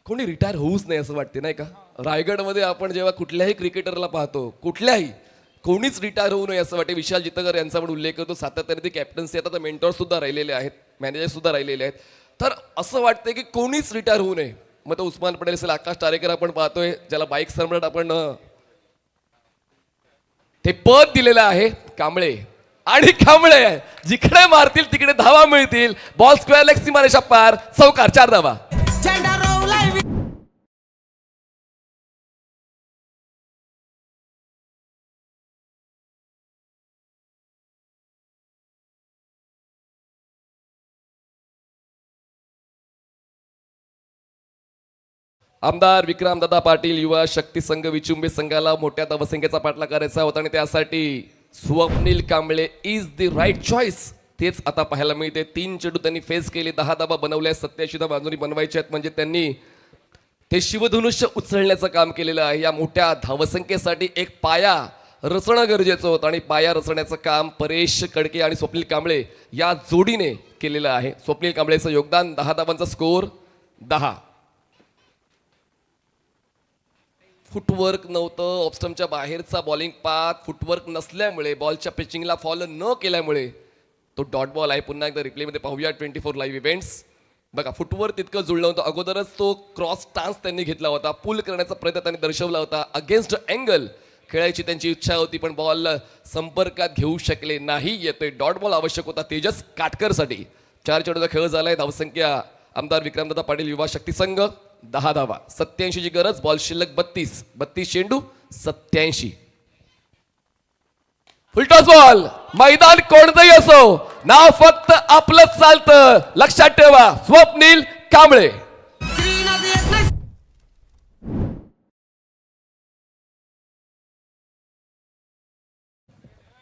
कोणी रिटायर होऊच नाही असं वाटते नाही का? रायगडमध्ये आपण जेव्हा कुठल्याही क्रिकेटरला पाहतो, कुठल्याही कोणीच रिटायर होऊ नये असं वाटते. विशाल जितेकर यांचा पण उल्लेख करतो. सातत्याने ती कॅप्टन्सी आता मेंटॉर सुद्धा राहिलेले आहेत, मॅनेजर सुद्धा राहिलेले आहेत. तर असं वाटतं की कोणीच रिटायर होऊ नये. मग तो उस्मान पटेल असेल, आकाश टारेकर आपण पाहतोय ज्याला बाईक सम्राट आपण ते पद दिलेलं आहे. कांबळे आणि कांबळे जिकडे मारतील तिकडे धावा मिळतील. बॉल स्क्वेअर लेग सीमारेषा पार, चौकार, 4 धावा. आमदार विक्रमदादा पाटील युवा शक्ती संघ विचुंबे संघाला मोठ्या धावसंख्येचा पाठलाग करायचा होता आणि त्यासाठी Swapnil Kamble is the right choice. तेच आता पाहायला मिळते. 3 चेंडू त्यांनी फेस केले, 10 धावा बनवल्या, 87 धावा बाजूनी बनवायच्या आहेत. म्हणजे त्यांनी ते शिवधनुष्य उचलण्याचं काम केलेलं आहे. या मोठ्या धावसंख्येसाठी एक पाया रचणं गरजेचं होतं आणि पाया रचण्याचं काम परेश कडके आणि स्वप्नील कांबळे या जोडीने केलेलं आहे. स्वप्नील कांबळेचं योगदान, 10 धावांचा स्कोर 10. फुटवर्क नव्हतं, ऑफस्टमच्या बाहेरचा बॉलिंग पाथ, फुटवर्क नसल्यामुळे, बॉलच्या पिचिंगला फॉलो न केल्यामुळे तो डॉट बॉल आहे. पुन्हा एकदा रिप्लेमध्ये पाहूया 24 लाईव्ह इव्हेंट्स. बघा, फुटवर्क तितकं जुळलं होतं. अगोदरच तो क्रॉस स्टान्स त्यांनी घेतला होता, पुल करण्याचा प्रयत्न त्यांनी दर्शवला होता. अगेन्स्ट अँगल खेळायची त्यांची इच्छा होती पण बॉल संपर्कात घेऊ शकले नाही. येतोय डॉट बॉल आवश्यक होता तेजस काटकरसाठी. 4 चेंडूचा खेळ झालाय. धावसंख्या आमदार विक्रमदादा पाटील युवा शक्ती संघ 10 धावा, 87 ची गरज. बॉल शिल्लक 32 चेंडू 87. Full toss ball. मैदान कोणतंही असो, नाव फक्त आपलंच चालतं, लक्षात ठेवा. स्वप्नील कांबळे.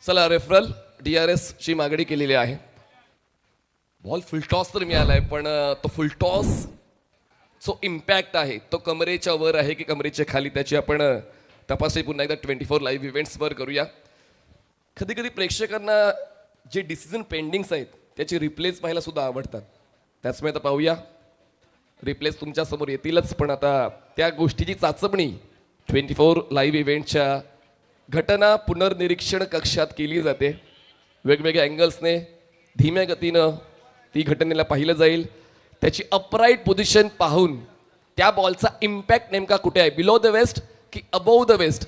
चला, रेफरल DRS ची मागणी केलेली आहे. बॉल फुलटॉस तर मिळालाय पण तो फुलटॉस जो इम्पॅक्ट आहे तो कमरेच्या वर आहे की कमरेच्या खाली, त्याची आपण तपासणी पुन्हा एकदा 24 लाईव्ह इव्हेंट्सवर करूया. कधी कधी प्रेक्षकांना जे डिसिजन पेंडिंग्स आहेत त्याची रिप्लेस पाहायला सुद्धा आवडतात. त्याचमुळे आता पाहूया. रिप्लेस तुमच्या समोर येतीलच पण आता त्या गोष्टीची चाचपणी 24 लाईव्ह इव्हेंटच्या घटना पुनर्निरीक्षण कक्षात केली जाते. वेगवेगळ्या अँगल्सने धीम्या गतीनं ती घटनेला पाहिलं जाईल. त्याची अपराईट पोझिशन पाहून त्या बॉलचा इम्पॅक्ट नेमका कुठे आहे, बिलो द वेस्ट की अबोव द वेस्ट,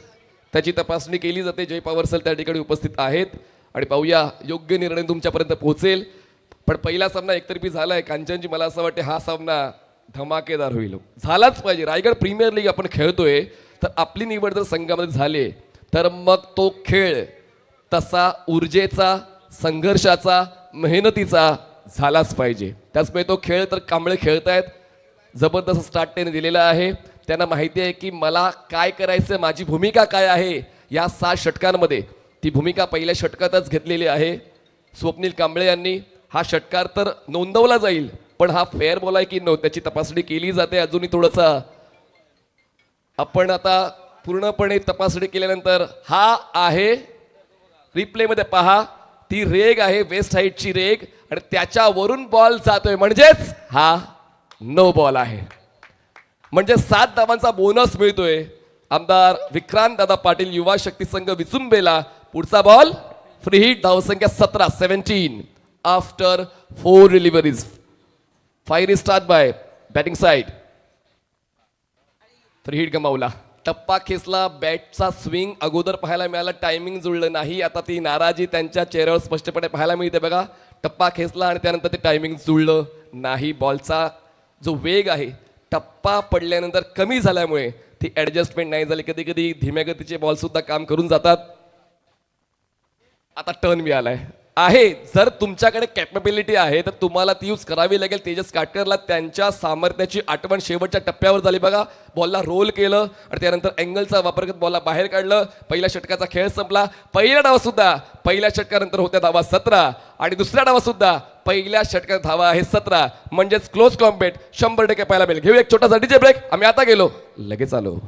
त्याची तपासणी केली जाते. जय पवार सर त्या ठिकाणी उपस्थित आहेत आणि पाहूया योग्य निर्णय तुमच्यापर्यंत पोहोचेल. पण पहिला सामना एकतर्फी झालाय. कांचनजी, मला असं वाटतं हा सामना धमाकेदार होईल, झालाच पाहिजे. रायगड प्रीमियर लीग आपण खेळतोय तर आपली निवड जर संघामध्ये झाली तर मग तो खेळ तसा ऊर्जेचा, संघर्षाचा, मेहनतीचा झालाच पाहिजे. त्याचमुळे तो खेळ तर कांबळे खेळतायत. जबरदस्त स्टार्ट त्याने दिलेला आहे. त्यांना माहिती आहे की मला काय करायचं, माझी भूमिका काय आहे या 7 षटकांमध्ये. ती भूमिका पहिल्या षटकातच घेतलेली आहे स्वप्नील कांबळे यांनी. हा षटकार तर नोंदवला जाईल, पण हा फेअर बॉल आहे की नो त्याची तपासणी केली जाते. अजूनही थोडंसं आपण आता पूर्णपणे तपासणी केल्यानंतर हा आहे रिप्लेमध्ये पहा, ती रेग आहे वेस्ट हाईटची रेग आणि त्याच्यावरून बॉल जातोय म्हणजेच हा नो बॉल आहे. म्हणजे 7 धावांचा बोनस मिळतोय आमदार विक्रांत दादा पाटील युवा शक्ती संघ विचुंबेला. पुढचा बॉल फ्री हिट, धावसंख्या 17 after 4 deliveries. Fire start by batting side. Free hit गमावला, टप्पा खेचला, बॅटचा स्विंग अगोदर पाहायला मिळाला, टायमिंग जुळलं नाही. आता ती नाराजी त्यांच्या चेहऱ्यावर स्पष्टपणे पाहायला मिळते बघा. टप्पा खेचला आणि त्यानंतर ते टायमिंग जुळलं नाही. बॉलचा जो वेग आहे टप्पा पडल्यानंतर कमी झाल्यामुळे ती ऍडजस्टमेंट नाही झाली. कधी कधी धीम्या गतीचे बॉल सुद्धा काम करून जातात. आता टर्न मिळालाय आहे. जर तुमच्याकडे कॅपेबिलिटी आहे तर तुम्हाला ती यूज करावी लागेल. तेजस काटकरला त्यांच्या सामर्थ्याची आठवण शेवटच्या टप्प्यावर झाली बघा. बॉलला रोल केलं आणि त्यानंतर अँगलचा वापर करत बॉलला बाहेर काढलं. पहिल्या षटकाचा खेळ संपला. पहिल्या डावात सुद्धा पहिल्या षटकानंतर होत्या धावा 17 आणि दुसऱ्या डावात सुद्धा पहिल्या षटकात धावा आहे 17. म्हणजेच क्लोज कॉम्बॅट 100% पाहायला मिळेल. घेऊ एक छोटासा डीजे ब्रेक. आम्ही आता गेलो, लगेच आलो.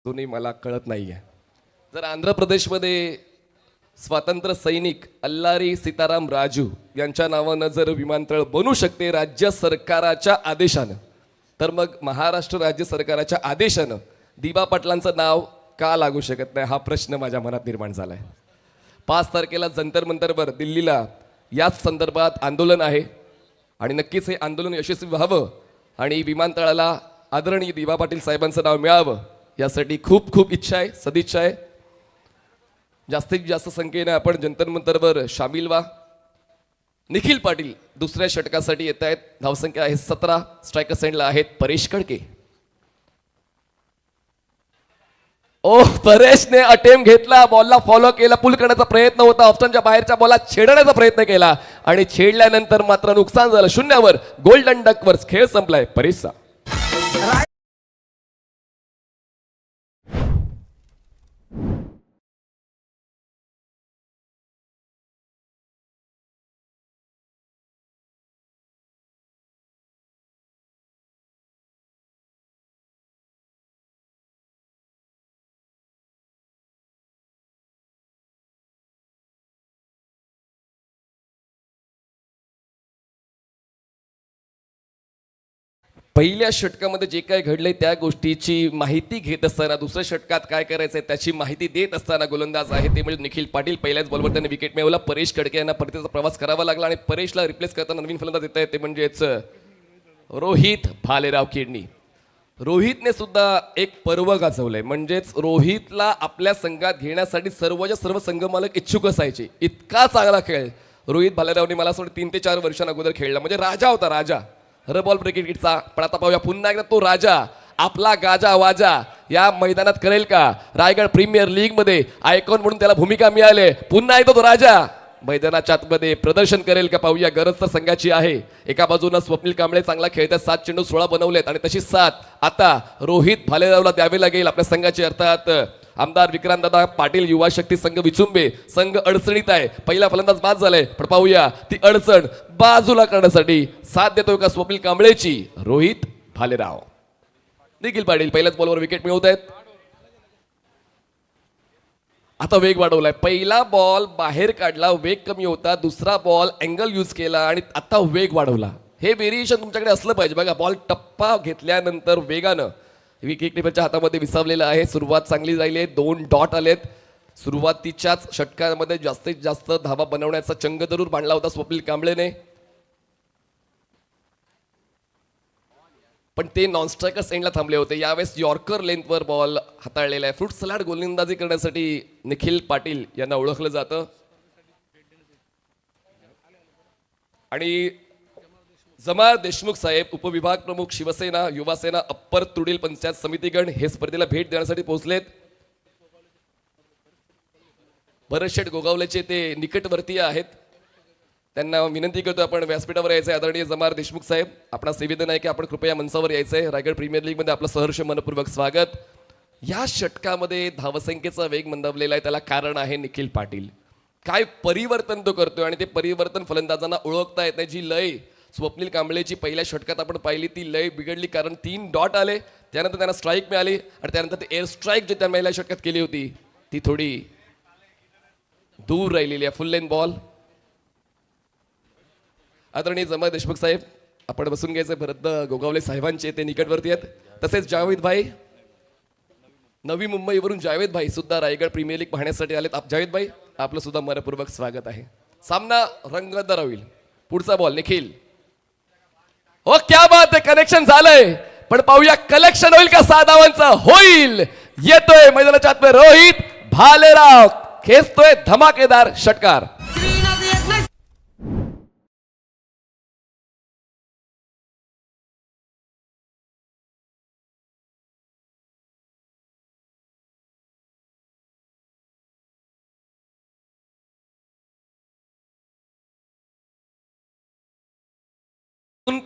अजूनही मला कळत नाहीये. जर आंध्र प्रदेशमध्ये स्वातंत्र्य सैनिक अल्लारी सीताराम राजू यांच्या नावानं जर विमानतळ बनू शकते राज्य सरकाराच्या आदेशानं, तर मग महाराष्ट्र राज्य सरकाराच्या आदेशानं दिबा पाटलांचं नाव का लागू शकत नाही हा प्रश्न माझ्या मनात निर्माण झालाय. 5 तारखेला जंतर मंतरवर दिल्लीला याच संदर्भात आंदोलन आहे आणि नक्कीच हे आंदोलन यशस्वी व्हावं आणि विमानतळाला आदरणीय दिबा पाटील साहेबांचं नाव मिळावं यासाठी खूप खूप इच्छा आहे, सदिच्छा आहे. जास्तीत जास्त संख्येने आपण जंतर मंतरवर सामील व्हा. निखिल पाटील दुसऱ्या षटकासाठी येत आहेत. धावसंख्या आहे 17. स्ट्रायकर सेंडला आहेत परेश कडके. परेशने अटेम्प्ट घेतला, बॉलला फॉलो केला, पुल करण्याचा प्रयत्न होता, ऑप्शनच्या बाहेरच्या बॉलला छेडण्याचा प्रयत्न केला आणि छेडल्यानंतर मात्र नुकसान झालं. 0 गोल्डन डकवर खेळ संपलाय परेशचा. पहिल्या षटकामध्ये जे काय घडलंय त्या गोष्टीची माहिती घेत असताना दुसऱ्या षटकात काय करायचंय त्याची माहिती देत असताना गोलंदाज आहे ते म्हणजे निखिल पाटील. पहिल्याच बॉलवर त्याने विकेट मिळवला. परेश कडके यांना परतीचा प्रवास करावा लागला आणि परेशला रिप्लेस करताना नवीन फलंदाज येत आहे ते म्हणजेच रोहित भालेराव किडनी. रोहितने सुद्धा एक पर्व गाजवलंय. म्हणजेच रोहितला आपल्या संघात घेण्यासाठी सर्वच्या सर्व संघमालक इच्छुक असायचे. इतका चांगला खेळ रोहित भालेरावने मला असं 3 ते 4 वर्षांअगोदर खेळला. म्हणजे राजा होता, राजा बॉल क्रिकेटचा. पण आता पाहूया पुन्हा एकदा तो राजा आपला गाजा वाजा या मैदानात करेल का? रायगड प्रीमियर लीग मध्ये आयकॉन म्हणून त्याला भूमिका मिळाली. पुन्हा एकदा तो राजा मैदानाच्या आतमध्ये प्रदर्शन करेल का? पाहूया. गरज तर संघाची आहे. एका बाजूला स्वप्नील कांबळे चांगला खेळतात, 7 चेंडू 16 बनवलेत आणि तशी 7 आता रोहित भालेरावला द्यावे लागेल आपल्या संघाची. अर्थात आमदार विक्रांतदादा पाटील युवा शक्ती संघ विचुंबे. संघ अडचणीत आहे. पहिला फलंदाज बाद झालाय, पण पाहूया ती अडचण बाजूला करण्यासाठी साथ देतोय का स्वप्नील कांबळेची रोहित भालेराव. निखिल पाटील पहिल्याच बॉलवर विकेट मिळवत आहेत. आता वेग वाढवलाय. पहिला बॉल बाहेर काढला, वेग कमी होता. दुसरा बॉल अँगल यूज केला आणि आता वेग वाढवला. हे व्हेरिएशन तुमच्याकडे असलं पाहिजे बघा. बॉल टप्पा घेतल्यानंतर वेगानं विकेट किपरच्या हातामध्ये विसावलेलं आहे. सुरुवात चांगली झाली. 2 डॉट आलेत. सुरुवातीच्याच षटकामध्ये जास्तीत जास्त धावा बनवण्याचा चंग जरूर बांधला होता स्वप्नील कांबळेने. पण ते नॉन स्ट्रायकर्स एंडला थांबले होते. यावेळेस यॉर्कर लेंथवर बॉल हाताळलेला आहे. फ्रूट सलाड गोलंदाजी करण्यासाठी निखिल पाटील यांना ओळखलं जातं. आणि जमाल देशमुख साहेब, उपविभाग प्रमुख, शिवसेना, युवासेना, अप्पर तुडील पंचायत समितीगण हे स्पर्धेला भेट देण्यासाठी पोहोचलेत. भरतशेठ गोगावलेचे ते निकटवर्तीय आहेत. त्यांना विनंती करतो आपण व्यासपीठावर यायचं आहे. आदरणीय जमाल देशमुख साहेब, आपणास निवेदन आहे की आपण कृपया मंचावर यायचं आहे. रायगड प्रीमियर लीगमध्ये आपलं सहर्ष मनपूर्वक स्वागत. या षटकामध्ये धावसंख्येचा वेग मंदावलेला आहे. त्याला कारण आहे निखिल पाटील. काय परिवर्तन तो करतोय आणि ते परिवर्तन फलंदाजांना ओळखता येत नाही. जी लय स्वप्नील कांबळेची पहिल्या षटकात आपण पाहिली ती लय बिघडली, कारण 3 डॉट आले, त्यानंतर त्यांना स्ट्राईक मिळाली आणि त्यानंतर ते एअर स्ट्राईक जे त्यांनी पहिल्या षटकात केली होती ती थोडी दूर राहिलेली आहे. फुल लेन बॉल. आदरणीय जमाल देशमुख साहेब, आपण बसून घ्यायचं. भरत गोगावले साहेबांचे ते निकटवर्ती आहेत. तसेच जावेद भाई, नवी मुंबईवरून जावेद भाई सुद्धा रायगड प्रीमियर लीग पाहण्यासाठी आलेत. जावेद भाई, आपलं सुद्धा मनपूर्वक स्वागत आहे. सामना रंगतदार होईल. पुढचा बॉल निखिल. हो क्या बात आहे, कनेक्शन झालंय. पण पाहूया कलेक्शन होईल का 6 धावांचं? होईल. येतोय मैदानाच्या आतमध्ये रोहित भालेराव, खेचतोय धमाकेदार षटकार.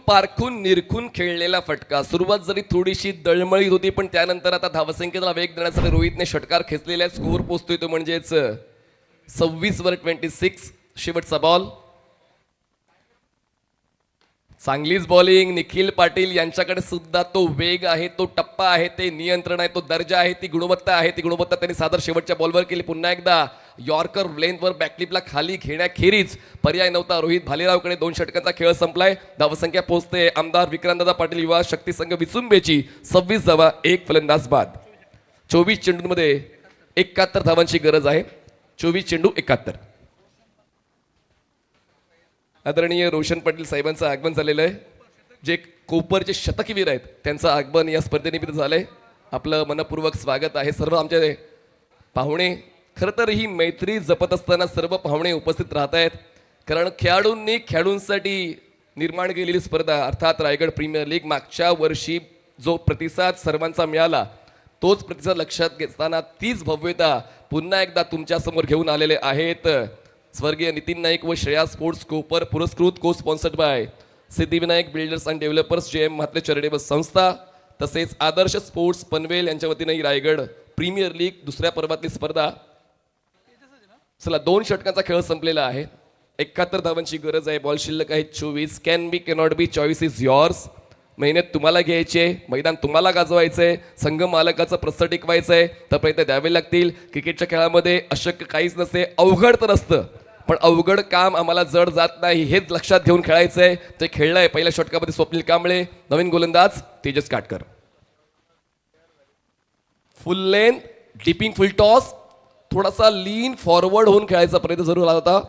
पारखून निरखून खेळलेला फटका. सुरुवात जरी थोडीशी दळमळीत होती, पण त्यानंतर आता धावसंख्येला वेग देण्यासाठी रोहितने षटकार खेचलेला. स्कोअर पोहोचतोय तो म्हणजेच 26 वर 26. शेवटचा बॉल. चांगलीच बॉलिंग. निखिल पाटील यांच्याकडे सुद्धा तो वेग आहे, तो टप्पा आहे, ते नियंत्रण आहे, तो दर्जा आहे, ती गुणवत्ता आहे. ती गुणवत्ता त्यांनी सादर शेवटच्या बॉलवर केली. पुन्हा एकदा यॉर्कर लेंथवर बॅकलिपला खाली घेण्याखेरीज पर्याय नव्हता. रोहित भालेरावकडे 2 षटकांचा खेळ संपलाय. धावसंख्या पोहोचते आमदार विक्रांतदादा पाटील युवा शक्ती संघ विचुंबेची 26 धावा, 1 फलंदाज बाद. 24 चेंडूंमध्ये 71 धावांची गरज आहे. 24 चेंडू 71. आदरणीय रोशन पाटील साहेबांचं आगमन झालेलं आहे. जे कोपरचे शतकवीर आहेत त्यांचं आगमन या स्पर्धेनिमित्त झालंय. आपलं मनपूर्वक स्वागत आहे. सर्व आमचे पाहुणे, खरं तर ही मैत्री जपत असताना सर्व पाहुणे उपस्थित राहत आहेत, कारण खेळाडूंनी खेळाडूंसाठी निर्माण केलेली स्पर्धा अर्थात रायगड प्रीमियर लीग. मागच्या वर्षी जो प्रतिसाद सर्वांचा मिळाला तोच प्रतिसाद लक्षात घेताना तीच भव्यता पुन्हा एकदा तुमच्या समोर घेऊन आलेले आहेत. स्वर्गीय नितीन नाईक व श्रेया स्पोर्ट्स कोपर पुरस्कृत, को sponsored by Siddhivinayak builders and developers, JM Mhatre charitable संस्था, तसेच आदर्श स्पोर्ट्स पनवेल यांच्या वतीने ही रायगड प्रीमियर लीग दुसऱ्या पर्वातली स्पर्धा. चला, 2 षटकांचा खेळ संपलेला आहे. 71 धावांची गरज आहे. बॉल शिल्लक आहे 24. Can be, cannot be, choice is yours. मेहनत तुम्हाला घ्यायची, मैदान तुम्हाला गाजवायचंय, संघ मालकाचं प्रस्थ टिकवायचंय, तर प्रयत्न द्यावे लागतील. क्रिकेटच्या खेळामध्ये अशक्य काहीच नसते. अवघड तर असतं, पण अवघड काम आम्हाला जड जात नाही, हेच लक्षात घेऊन खेळायचंय. ते खेळलंय. पहिल्या षटकामध्ये स्वप्नील कांबळे, नवीन गोलंदाज तेजस काटकर. फुल लेन, डिपिंग फुल टॉस, थोडासा लीन फॉरवर्ड होऊन खेळायचा प्रयत्न जरूर होता.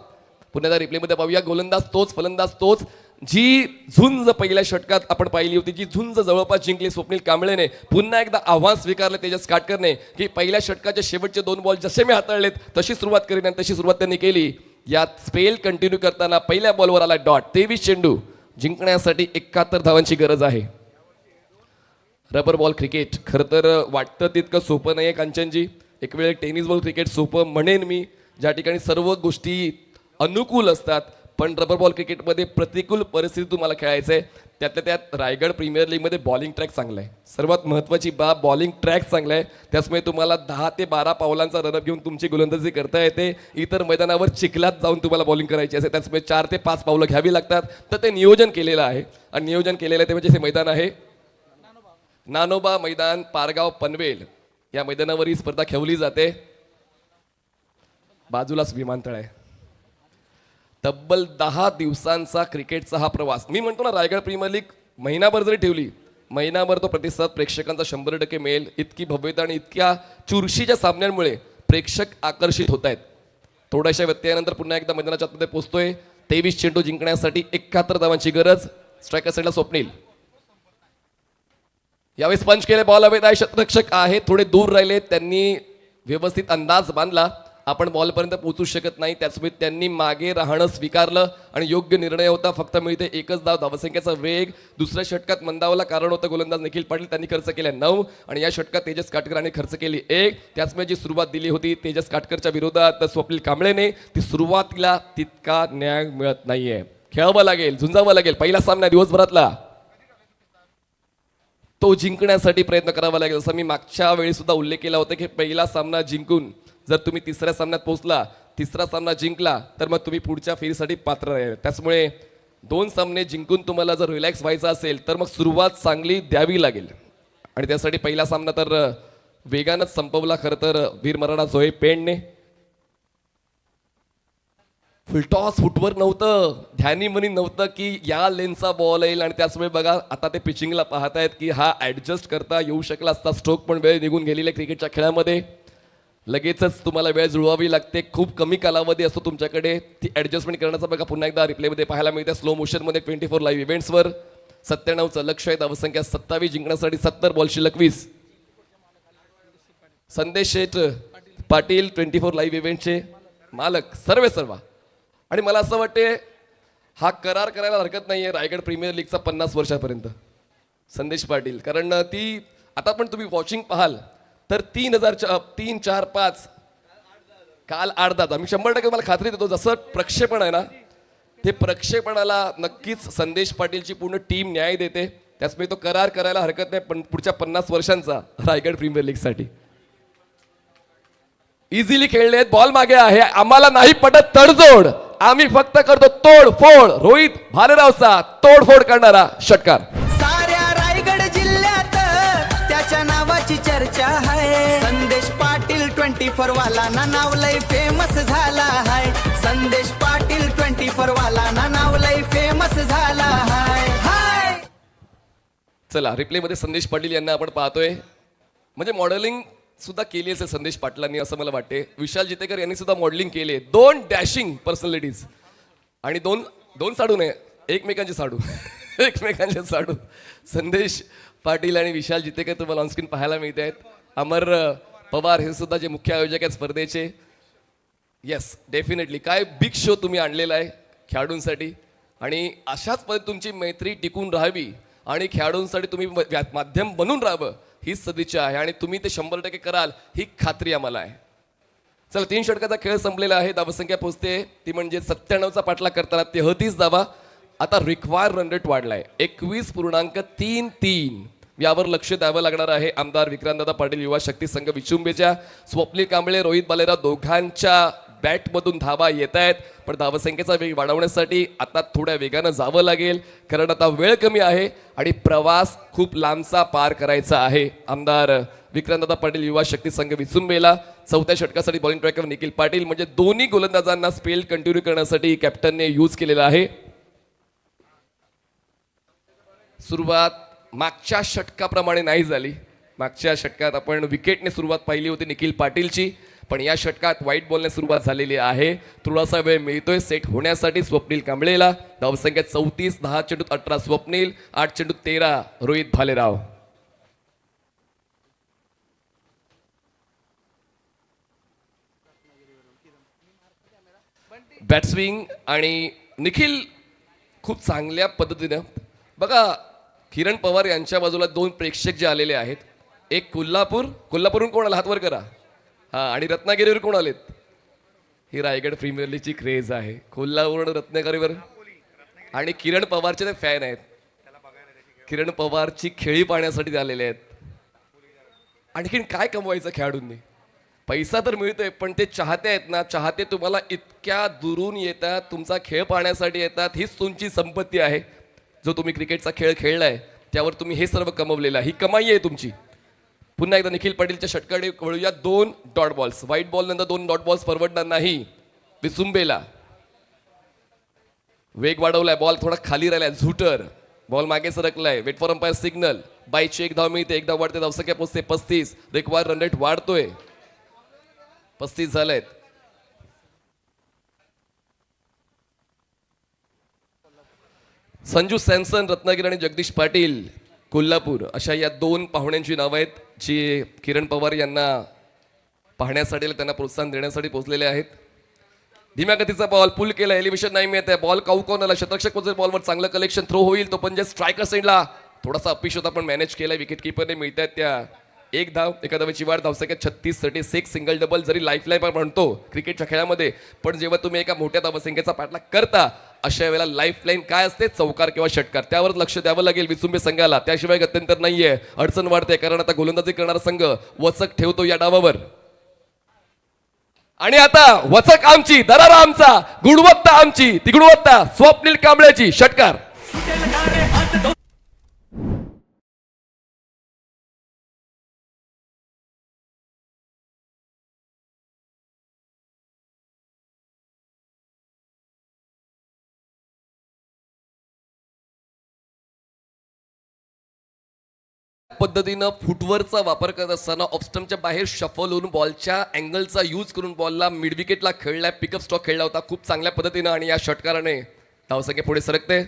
पुन्हा एकदा रिप्लेमध्ये पाहूया. गोलंदाज तोच, फलंदाज तोच. जी झुंज पहिल्या षटकात आपण पाहिली होती, जी झुंज जवळपास जिंकली स्वप्नील कांबळेने, पुन्हा एकदा आव्हान स्वीकारलं तेजस काटकरने की पहिल्या षटकाचे शेवटचे 2 बॉल जसे मी हाताळलेत तशी सुरुवात करीन, आणि तशी सुरुवात त्यांनी केली. यात स्पेल कंटिन्यू करताना पहिल्या बॉलवर आला डॉट. 23 चेंडू जिंकण्यासाठी 71 धावांची गरज आहे. रबर बॉल क्रिकेट खरं तर वाटतं तितकं सोपं नाही आहे कांचनजी. एक वेळ टेनिस बॉल क्रिकेट सोपं म्हणेन मी, ज्या ठिकाणी सर्व गोष्टी अनुकूल असतात, पण रबर बॉल क्रिकेटमध्ये प्रतिकूल परिस्थिती तुम्हाला खेळायचं आहे. त्यातल्या त्यात रायगड प्रीमियर लीगमध्ये बॉलिंग ट्रॅक चांगला आहे. सर्वात महत्त्वाची बाब, बॉलिंग ट्रॅक चांगला आहे. त्याचमुळे तुम्हाला 10 ते 12 पावलांचा रनअप घेऊन तुमची गोलंदाजी करता येते. इतर मैदानावर चिखलात जाऊन तुम्हाला बॉलिंग करायची असते, त्याचमुळे 4 ते 5 पावलं घ्यावी लागतात. तर ते नियोजन केलेलं आहे, आणि नियोजन केलेलं आहे ते म्हणजे हे मैदान आहे नानोबा मैदान, पारगाव पनवेल. या मैदानावर ही स्पर्धा खेळली जाते. बाजूलाच विमानतळ आहे. तब्बल 10 दिवसांचा क्रिकेटचा हा प्रवास. मी म्हणतो ना, रायगड प्रीमियर लीग महिनाभर जरी ठेवली, महिनाभर तो प्रतिसाद प्रेक्षकांचा 100% मिळेल. इतकी भव्यता आणि इतक्या चुरशीच्या सामन्यांमुळे प्रेक्षक आकर्षित होत आहेत. थोड्याशा व्यत्ययानंतर पुन्हा एकदा मैदानाच्या आतमध्ये पोहोचतोय. 23 चेंडू जिंकण्यासाठी 71 धावांची गरज. स्ट्रायकर साईडला स्वप्नील. यावेळेस पंच केले बॉल हवेत आहे. शतरक्षक आहे थोडे दूर राहिले, त्यांनी व्यवस्थित अंदाज बांधला. आपण बॉलपर्यंत पोहोचू शकत नाही, त्याचमुळे त्यांनी मागे राहणं स्वीकारलं आणि योग्य निर्णय होता. फक्त मिळते एकच धाव. धावसंख्येचा वेग दुसऱ्या षटकात मंदावला, कारण होतं गोलंदाज निखिल पाटील, त्यांनी खर्च केल्या 9 आणि या षटकात तेजस काटकरांनी खर्च केली 1. त्याचमुळे जी सुरुवात दिली होती तेजस काटकरच्या विरोधात स्वप्नील कांबळेने, ती सुरुवातीला तितका न्याय मिळत नाहीये. खेळावं लागेल, झुंजावं लागेल. पहिला सामना दिवसभरातला तो जिंकण्यासाठी प्रयत्न करावा लागेल. जसं मी मागच्या वेळी सुद्धा उल्लेख केला होता की पहिला सामना जिंकून जर तुम्ही तिसऱ्या सामन्यात पोहोचला, तिसरा सामना जिंकला, तर मग तुम्ही पुढच्या फेरीसाठी पात्र राहील. त्याचमुळे 2 सामने जिंकून तुम्हाला जर रिलॅक्स व्हायचं असेल तर मग सुरुवात चांगली द्यावी लागेल आणि त्यासाठी पहिला सामना तर वेगानंच संपवला खरं तर वीरमराठा झोये पेंडने. फुलटॉस फुटवर नव्हतं, ध्यानी मनी नव्हतं की या लेनचा बॉल येईल आणि त्याचमुळे बघा आता ते पिचिंगला पाहतायत की हा ऍडजस्ट करता येऊ शकला असता. स्ट्रोक पण वेळ निघून गेलेला क्रिकेटच्या खेळामध्ये. लगेचच तुम्हाला वेळ जुळवावी लागते, खूप कमी कालावधी असतो तुमच्याकडे ती ॲडजस्टमेंट करण्याचा. बघा पुन्हा एकदा रिप्लेमध्ये पाहायला मिळते स्लो मोशनमध्ये 24 लाईव्ह इव्हेंट्सवर. 97चं लक्ष आहे, धावसंख्या 27 जिंकण्यासाठी 70 बॉल शिल्लक 20. संदेश शेठ पाटील 24 लाईव्ह इव्हेंटचे मालक सर्व. आणि मला असं वाटते हा करार करायला हरकत नाहीये रायगड प्रीमियर लीगचा 50 वर्षापर्यंत संदेश पाटील, कारण ती आता पण तुम्ही वॉचिंग पाहाल तर 3, 4, 5 काल 8 मी 100% मला खात्री देतो जसं प्रक्षेपण आहे ना ते प्रक्षेपणाला नक्कीच संदेश पाटीलची पूर्ण टीम न्याय देते. त्याचमुळे तो करार करायला हरकत नाही पण पुढच्या 50 वर्षांचा रायगड प्रीमियर लीगसाठी. इझिली खेळले, बॉल मागे आहे, आम्हाला नाही पडत तडजोड, आम्ही फक्त करतो तोडफोड. रोहित भालेरावचा तोडफोड करणारा षटकार. साऱ्या रायगड जिल्ह्यात त्याच्या नावाची चर्चा आहे. संदेश पाटील 24 वाला ना नाव लय फेमस झाला आहे. संदेश पाटील 24 वाला ना नाव लय फेमस झाला आहे. चला रिप्ले मध्ये संदेश पाटील यांना आपण पाहतोय, म्हणजे मॉडेलिंग सुद्धा केली असेल संदेश पाटलांनी असं मला वाटते. विशाल जितेकर यांनी सुद्धा मॉडेलिंग केली. 2 डॅशिंग पर्सनॅलिटीज आणि दोन साडू नाही, एकमेकांचे साडू संदेश पाटील आणि विशाल जितेकर तुम्हाला ऑनस्क्रीन पाहायला मिळत आहेत. अमर पवार हे सुद्धा जे मुख्य आयोजक आहेत स्पर्धेचे. येस डेफिनेटली काय बिग शो तुम्ही आणलेला आहे खेळाडूंसाठी आणि अशाच पद्धतीने तुमची मैत्री टिकून राहावी आणि खेळाडूंसाठी तुम्ही माध्यम बनून राहावं हीच सदिच्छा आहे आणि तुम्ही ते 100% कराल ही खात्री आम्हाला आहे. चला 3 षटकाचा खेळ संपलेला आहे. धावसंख्या पोहोचते ती म्हणजे 97चा पाठलाग करताना 33 धावा. आता रिक्वायर रन रेट वाढलाय 21.33. यावर लक्ष द्यावं लागणार आहे आमदार विक्रांतदादा पाटील युवा शक्ती संघ विचुंबेच्या. स्वप्नील कांबळे रोहित बालेराव दोघांच्या बॅटमधून धावा येत आहेत पण धावसंख्येचा वेग वाढवण्यासाठी आता थोड्या वेगानं जावं लागेल कारण आता वेळ कमी आहे आणि प्रवास खूप लांबचा पार करायचा आहे. आमदार विक्रांतदादा पाटील युवा शक्ती संघ विचुंबेला 4थ्या षटकासाठी बॉलिंग ट्रॅकर निखिल पाटील, म्हणजे दोन्ही गोलंदाजांना स्पेल कंटिन्यू करण्यासाठी कॅप्टनने यूज केलेला आहे. सुरुवात मागच्या षटकाप्रमाणे नाही झाली. मागच्या षटकात आपण विकेटने सुरुवात पाहिली होती निखिल पाटीलची, पण या षटकात व्हाईट बॉलने सुरुवात झालेली आहे. थोडासा वेळ मिळतोय सेट होण्यासाठी स्वप्नील कांबळेला. धावसंख्या 34, 10 चेंडूत 18 स्वप्नील, 8 चेंडूत 13 रोहित भालेराव. बॅट्सविंग आणि निखिल खूप चांगल्या पद्धतीनं बघा. किरण पवार यांच्या बाजूला 2 प्रेक्षक जे आलेले आहेत, एक कोल्हापूरहून कोण आला हात वर करा. हा आणि रत्नागिरीवर कोण आलेत. ही रायगड प्रीमियर लीगची क्रेज आहे. कोल्हापूर रत्नागिरीवर आणि किरण पवारचे ते फॅन आहेत. किरण पवारची खेळी पाहण्यासाठी आलेले आहेत. आणखीन काय कमवायचं खेळाडूंनी. पैसा तर मिळतोय पण ते चाहते आहेत ना, चाहते तुम्हाला इतक्या दुरून येतात, तुमचा खेळ पाहण्यासाठी येतात. हीच तुमची संपत्ती आहे. जो तुम्ही क्रिकेटचा खेळ खेळलाय त्यावर तुम्ही हे सर्व कमवलेलं आहे, ही कमाई आहे तुमची. पुन्हा एकदा निखिल पाटीलच्या षटकाकडे वळूया. 2 डॉट बॉल्स, व्हाईट बॉल नंतर 2 डॉट बॉल्स परवडणार नाही विचुंबेला. वेग वाढवलाय, बॉल थोडा खाली राहिलाय, झुटर बॉल मागे सरकलाय. Wait for umpire signal. बायची 1 धाव मिळते, 1 धाव वाढते, धावसंख्या पोहोचते 35. रिक्वायर रन रेट वाढतोय, 35 झालेत. संजू सॅमसन रत्नागिरी आणि जगदीश पाटील कोल्हापूर अशा या दोन पाहुण्यांची नावं आहेत जी किरण पवार यांना पाहण्यासाठी त्यांना प्रोत्साहन देण्यासाठी पोहोचलेले आहेत. धीम्या गतीचा बॉल पुल केला, एलिव्हेशन नाही मिळत आहे, बॉल काऊन आला, शतरक्षक पोहोचेल बॉलवर, चांगलं कलेक्शन, थ्रो होईल तो पण जे स्ट्रायकर साईडला थोडासा अपिश होता पण मॅनेज केलाय. विकेट किपरने मिळत आहेत त्या एक धाव, एका धावेची वाढ, धावसंख्या 36-36, सिंगल डबल जरी लाईफलाईन पण म्हणतो क्रिकेटच्या खेळामध्ये, पण जेव्हा तुम्ही एका मोठ्या धावसंख्येचा पाठलाग करता अशा वेळेला लाईफलाईन काय असते, चौकार किंवा षटकार, त्यावर लक्ष द्यावं लागेल विसुंबे संघाला. त्याशिवाय गत्यंतर नाहीये, अडचण वाढते कारण आता गोलंदाजी करणारा संघ वचक ठेवतो या डावावर. आणि आता वचक आमची, दरारा आमचा, गुणवत्ता आमची, ती गुणवत्ता स्वप्नील कांबळेची, षटकार. पद्धतीनं फुटवरचा वापर करत असताना ऑफस्टमच्या बाहेर शफल होऊन बॉलच्या अँगलचा यूज करून बॉलला मिड विकेटला खेळलाय, पिकअप स्टॉक खेळला होता खूप चांगल्या पद्धतीनं आणि या षटकाराने धावसंख्या पुढे सरकते.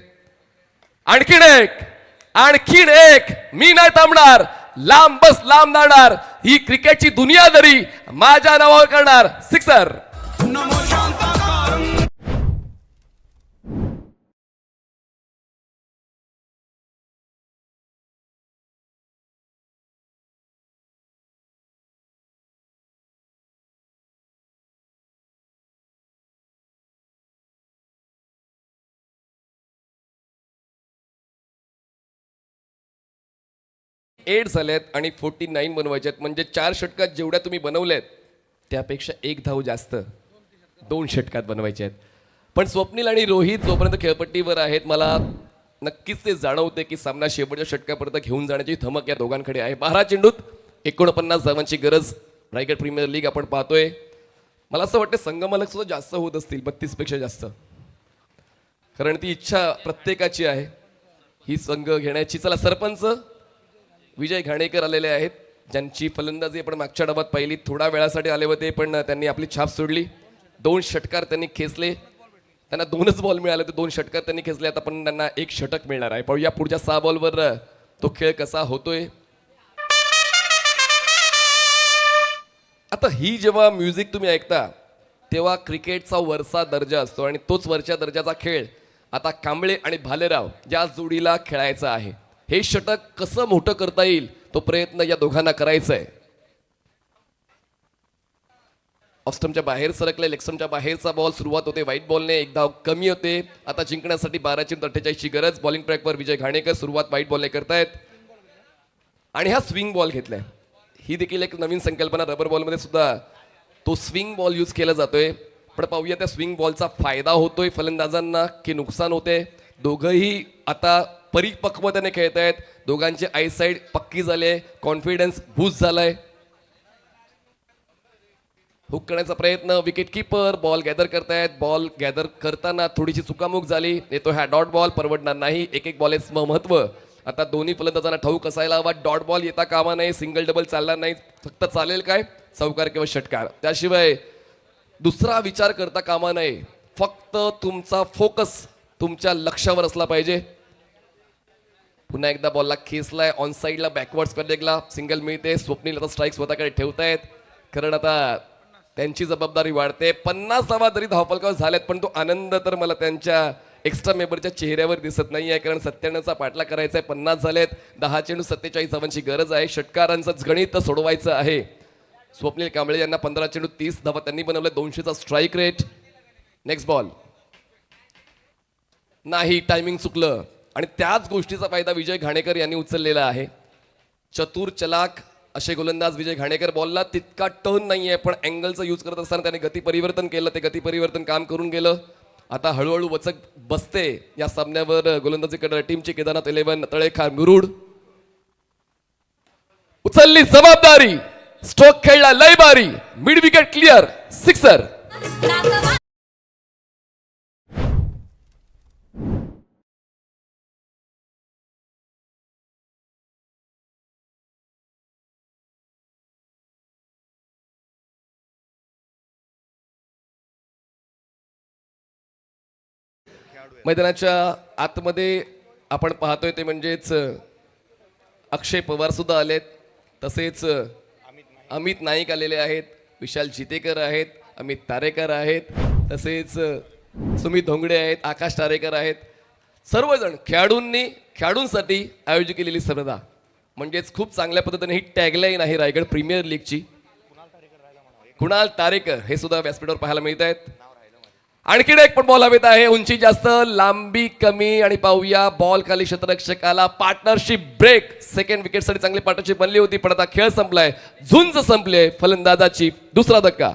आणखीन एक, मी नाही थांबणार, लांब बस लांब जाणार, ही क्रिकेटची दुनियादारी माझ्या नावावर करणार, सिक्सर. एट झाल्यात आणि 49 बनवायचे आहेत, म्हणजे 4 षटकात जेवढ्या तुम्ही बनवल्यात त्यापेक्षा एक धाव जास्त 2 षटकात बनवायचे आहेत. पण स्वप्नील आणि रोहित जोपर्यंत खेळपट्टीवर आहेत मला नक्कीच ते जाणवते की सामना शेवटच्या षटकापर्यंत घेऊन जाण्याची धमक या दोघांकडे आहे. 12 चेंडूत 49 धावांची गरज रायगड प्रीमियर लीग आपण पाहतोय. मला असं वाटतं संघमालक सुद्धा जास्त होत असतील, 32 पेक्षा जास्त, कारण ती इच्छा प्रत्येकाची आहे ही संघ घेण्याची. चला, सरपंच विजय घाणेकर आलेले आहेत, ज्यांची फलंदाजी आपण मागच्या डावात पाहिली, थोडा वेळासाठी आले होते पण त्यांनी आपली छाप सोडली. 2 षटकार त्यांनी खेचले, त्यांना 2च बॉल मिळाले तर 2 षटकार त्यांनी खेचले. आता पण त्यांना 1 षटक मिळणार आहे. पाहूया पुढच्या 6 बॉलवर तो खेळ कसा होतोय. आता ही जेव्हा म्युझिक तुम्ही ऐकता तेव्हा क्रिकेटचा वरचा दर्जा असतो आणि तोच वरच्या दर्जाचा खेळ आता कांबळे आणि भालेराव या जोडीला खेळायचा आहे. हे षटक कसं मोठं करता येईल तो प्रयत्न या दोघांना करायचा आहे. ऑफस्टमच्या बाहेर सरकले, लेगस्टमच्या बाहेरचा बॉल, सुरुवात होते व्हाईट बॉलने, एक धाव कमी होते. आता जिंकण्यासाठी 12/48 ची गरज. बॉलिंग ट्रॅकवर विजय घाणेकर सुरुवात व्हाईट बॉलने करतायत आणि हा स्विंग बॉल घेतलाय. ही देखील एक नवीन संकल्पना, रबर बॉलमध्ये सुद्धा तो स्विंग बॉल यूज केला जातोय. पण पाहूया त्या स्विंग बॉलचा फायदा होतोय फलंदाजांना की नुकसान होते. दोघंही आता परिपक्वतेने खेळत आहेत, दोघांची आयसाईट पक्की झाली, कॉन्फिडन्स बूस्ट झालाय. हुक करण्याचा प्रयत्न, विकेट किपर बॉल गॅदर करतायत. बॉल गॅदर करताना थोडीशी चुकामुक झाली, येतो हा डॉट बॉल, परवडणार नाही. एक बॉलेचं महत्व आता दोन्ही फलंदाजांना ठाऊक असायला हवा. डॉट बॉल येता कामा नाही, सिंगल डबल चालणार नाही, फक्त चालेल काय चौकार किंवा षटकार. त्याशिवाय दुसरा विचार करता कामा नये. फक्त तुमचा फोकस तुमच्या लक्ष्यावर असला पाहिजे. पुन्हा एकदा बॉलला खेचलाय, ऑन साईडला बॅकवर्ड्स लेगला सिंगल मिळते. स्वप्नील आता स्ट्राईक स्वतःकडे ठेवतायत कारण आता त्यांची जबाबदारी वाढते. 50 धावा जरी धावफलकावर झाल्यात पण तो आनंद तर मला त्यांच्या एक्स्ट्रा मेंबरच्या चेहऱ्यावर दिसत नाही आहे, कारण 97चा पाठला करायचा आहे. 50 झालेत, 10 चेंडू 47 धावांची गरज आहे. षटकारांचं गणित सोडवायचं आहे. स्वप्नील कांबळे यांना 15 चेंडू 30 धावा त्यांनी बनवले, 200चा स्ट्राईक रेट. नेक्स्ट बॉल नाही, टायमिंग चुकलं आणि त्याच गोष्टीचा फायदा विजय घाणेकर यांनी उचललेला आहे. चतुर चलाक असे गोलंदाज विजय घाणेकर. बॉलला तितका टर्न नाहीये पण अँगलचा यूज करत असताना त्याने गती परिवर्तन केलं, ते गती परिवर्तन काम करून गेलं. आता हळूहळू वचक बसते या सामन्यावर गोलंदाजी करणाऱ्या टीमची. केदारनाथ 11 तळेखार मुरुड उचलली जबाबदारी, स्ट्रोक खेळला लय बारी, मिड विकेट क्लिअर, सिक्सर. मैदानाच्या आतमध्ये आपण पाहतोय ते म्हणजेच अक्षय पवार सुद्धा आलेत, तसेच अमित नाईक आलेले आहेत, विशाल जितेकर आहेत, अमित तारेकर आहेत, तसेच सुमित धोंगडे आहेत, आकाश तारेकर आहेत. सर्वजण खेळाडूंसाठी आयोजित केलेली स्पर्धा, म्हणजेच खूप चांगल्या पद्धतीने ही टॅगलाईन आहे रायगड प्रीमियर लीगची. कुणाल तारेकर हे सुद्धा व्यासपीठावर पाहायला मिळत आहेत. आणखीन एक पण बॉल हवेत आहे, उंची जास्त लांबी कमी, आणि पाहूया बॉल खाली क्षेत्ररक्षकाला पार्टनरशिप ब्रेक. सेकंड विकेटसाठी चांगली पार्टनरशिप बनली होती, पण आता खेळ संपलाय, झुंज संपले. फलंदाजाची दुसरा धक्का.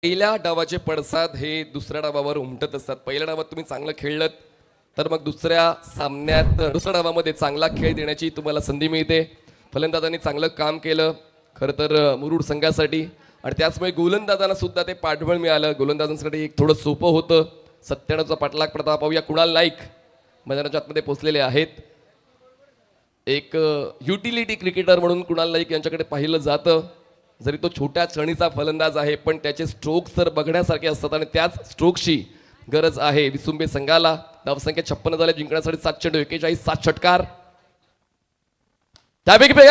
पहिल्या डावाचे पडसाद हे दुसऱ्या डावावर उमटत असतात. पहिल्या डावात तुम्ही चांगलं खेळलं तर मग दुसऱ्या डावामध्ये चांगला खेळ देण्याची तुम्हाला संधी मिळते. फलंदाजांनी चांगलं काम केलं खरं तर मुरुड संघासाठी, आणि त्याचमुळे गोलंदाजांना सुद्धा ते पाठबळ मिळालं. गोलंदाजांसाठी एक थोडं सोपं होतं. 97चा पाठलाग पडता पाहूया. कुणाल नाईक मैदानाच्या आतमध्ये पोहोचलेले आहेत. एक युटिलिटी क्रिकेटर म्हणून कुणाल नाईक यांच्याकडे पाहिलं जातं. जरी तो छोट्या चणीचा फलंदाज आहे, पण त्याचे स्ट्रोक्स तर बघण्यासारखे असतात, आणि त्याच स्ट्रोक्सची गरज आहे विसुंबे संघाला. धावसंख्या 56 झाले, जिंकण्यासाठी 7 चेंडू 41, 7 षटकार. त्यापैकी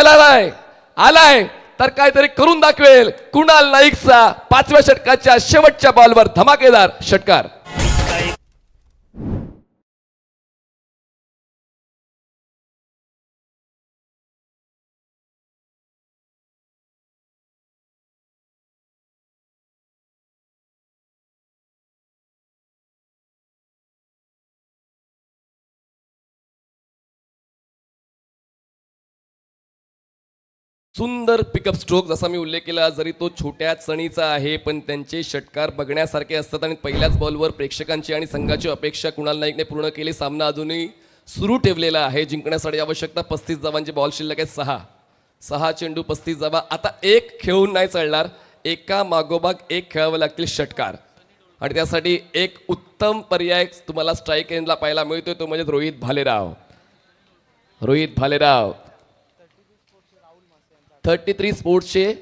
आलाय तर काहीतरी करून दाखवेल कुणाल नाईकचा 5व्या षटकाच्या शेवटच्या बॉलवर धमाकेदार षटकार. सुंदर पिकअप स्ट्रोक, जसा मी उल्लेख केला, जरी तो छोट्या चणीचा आहे, पण त्यांचे षटकार बघण्यासारखे असतात, आणि पहिल्याच बॉलवर प्रेक्षकांची आणि संघाची अपेक्षा कुणाल नाईकने पूर्ण केली. सामना अजूनही सुरू ठेवलेला आहे. जिंकण्यासाठी आवश्यकता 35 धावांची. बॉल शिल्लक आहे 6 चेंडू 35 धावा. आता एक खेळून नाही चालणार, एका मागोमाग एक खेळावं लागतील षटकार, आणि त्यासाठी एक उत्तम पर्याय तुम्हाला स्ट्राईक एंडला पाहायला मिळतोय, तो म्हणजे रोहित भालेराव. 33 स्पोर्ट्सचे